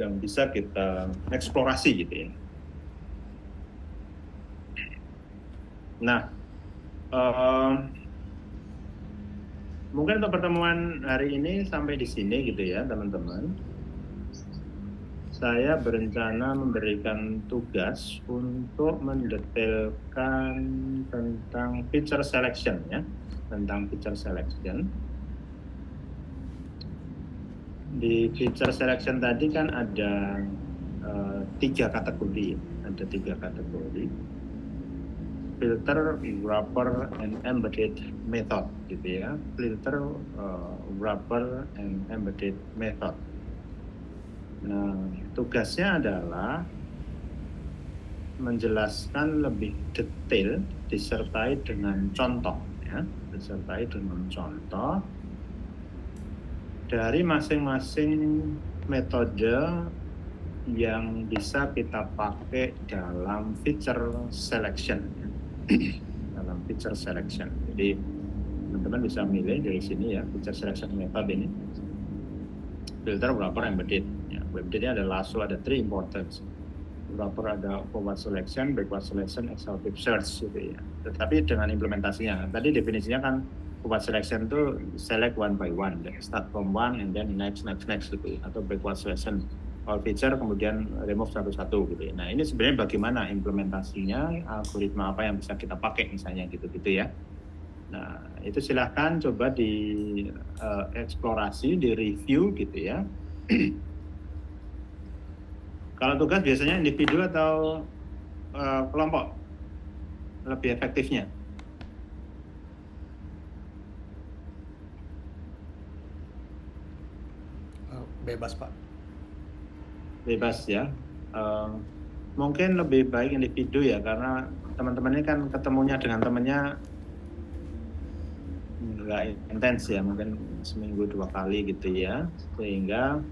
yang bisa kita eksplorasi gitu ya. Nah. Mungkin untuk pertemuan hari ini sampai di sini gitu ya teman-teman. saya berencana memberikan tugas untuk mendetailkan tentang feature selection ya, tentang feature selection. Di feature selection tadi kan ada 3 kategori, filter, wrapper, and embedded method gitu ya. Filter, wrapper, and embedded method. Nah, tugasnya adalah menjelaskan lebih detail disertai dengan contoh ya, dari masing-masing metode yang bisa kita pakai dalam feature selection. Jadi teman-teman bisa milih dari sini ya, feature selection method ini. Filter, wrapper, embedded. Ya, embeddednya ada lasso, ada 3 importance. Wrapper ada forward selection, backward selection, exhaustive search gitu ya. Tetapi dengan implementasinya, tadi definisinya kan forward selection itu select one by one, start from one and then next gitu ya. Atau backward selection, all feature kemudian remove satu-satu gitu ya. Nah ini sebenarnya bagaimana implementasinya, algoritma apa yang bisa kita pakai misalnya gitu-gitu ya. Nah itu silahkan coba di eksplorasi, di review gitu ya. Kalau tugas biasanya individu atau kelompok lebih efektifnya? Bebas Pak. Bebas ya. Mungkin lebih baik individu ya, karena teman-teman ini kan ketemunya dengan temannya nggak intens ya, mungkin seminggu 2 kali gitu ya, sehingga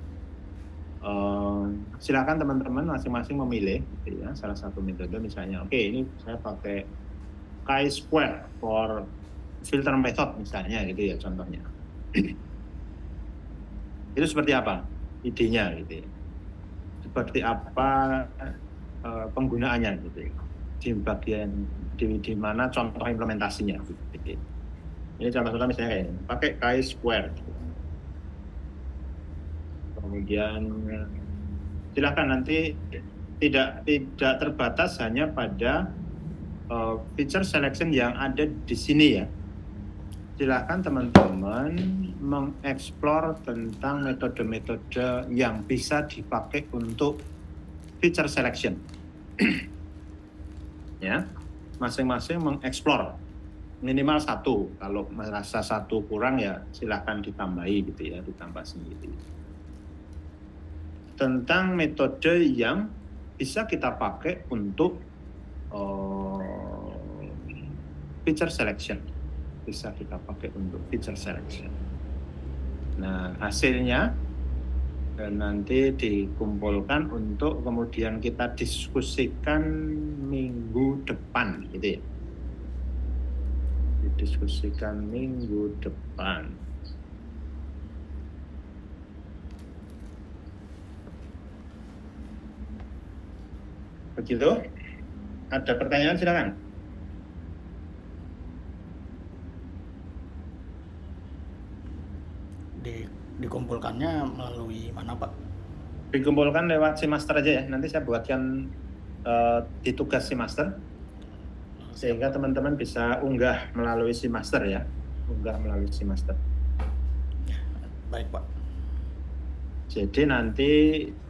silakan teman-teman masing-masing memilih gitu ya, salah satu metode misalnya, oke, ini saya pakai chi-square for filter method misalnya gitu ya contohnya. Itu seperti apa idenya gitu ya, seperti apa penggunaannya gitu ya, di bagian di mana contoh implementasinya gitu. Ini contoh-contoh misalnya kayak ini, pakai chi-square. Kemudian silakan nanti tidak terbatas hanya pada feature selection yang ada di sini ya. Silakan teman-teman mengeksplor tentang metode-metode yang bisa dipakai untuk feature selection. Ya, masing-masing mengeksplor minimal 1. Kalau merasa 1 kurang ya silakan ditambahi gitu ya, ditambah sendiri. Tentang metode yang bisa kita pakai untuk feature selection. Bisa kita pakai untuk feature selection. Nah, hasilnya dan nanti dikumpulkan untuk kemudian kita diskusikan minggu depan gitu ya. Didiskusikan minggu depan. Begitu? Ada pertanyaan silakan. Dikumpulkannya melalui mana Pak? Dikumpulkan lewat Simaster aja ya. Nanti saya buatkan di tugas Simaster, sehingga teman-teman bisa unggah melalui Simaster ya. Baik Pak. Jadi nanti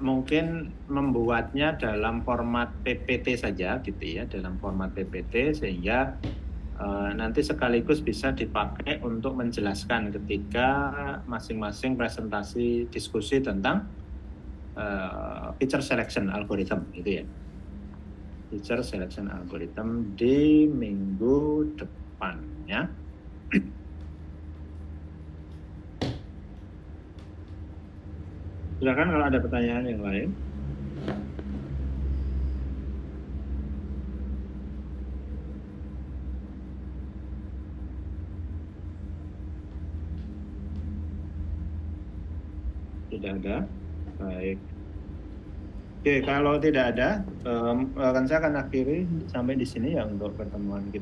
mungkin membuatnya dalam format PPT saja gitu ya, dalam format PPT sehingga nanti sekaligus bisa dipakai untuk menjelaskan ketika masing-masing presentasi diskusi tentang feature selection algorithm gitu ya. Feature selection algorithm di minggu depan ya. Silakan kalau ada pertanyaan yang lain. Tidak ada. Baik. Oke, kalau tidak ada, saya akan akhiri sampai di sini ya untuk pertemuan kita.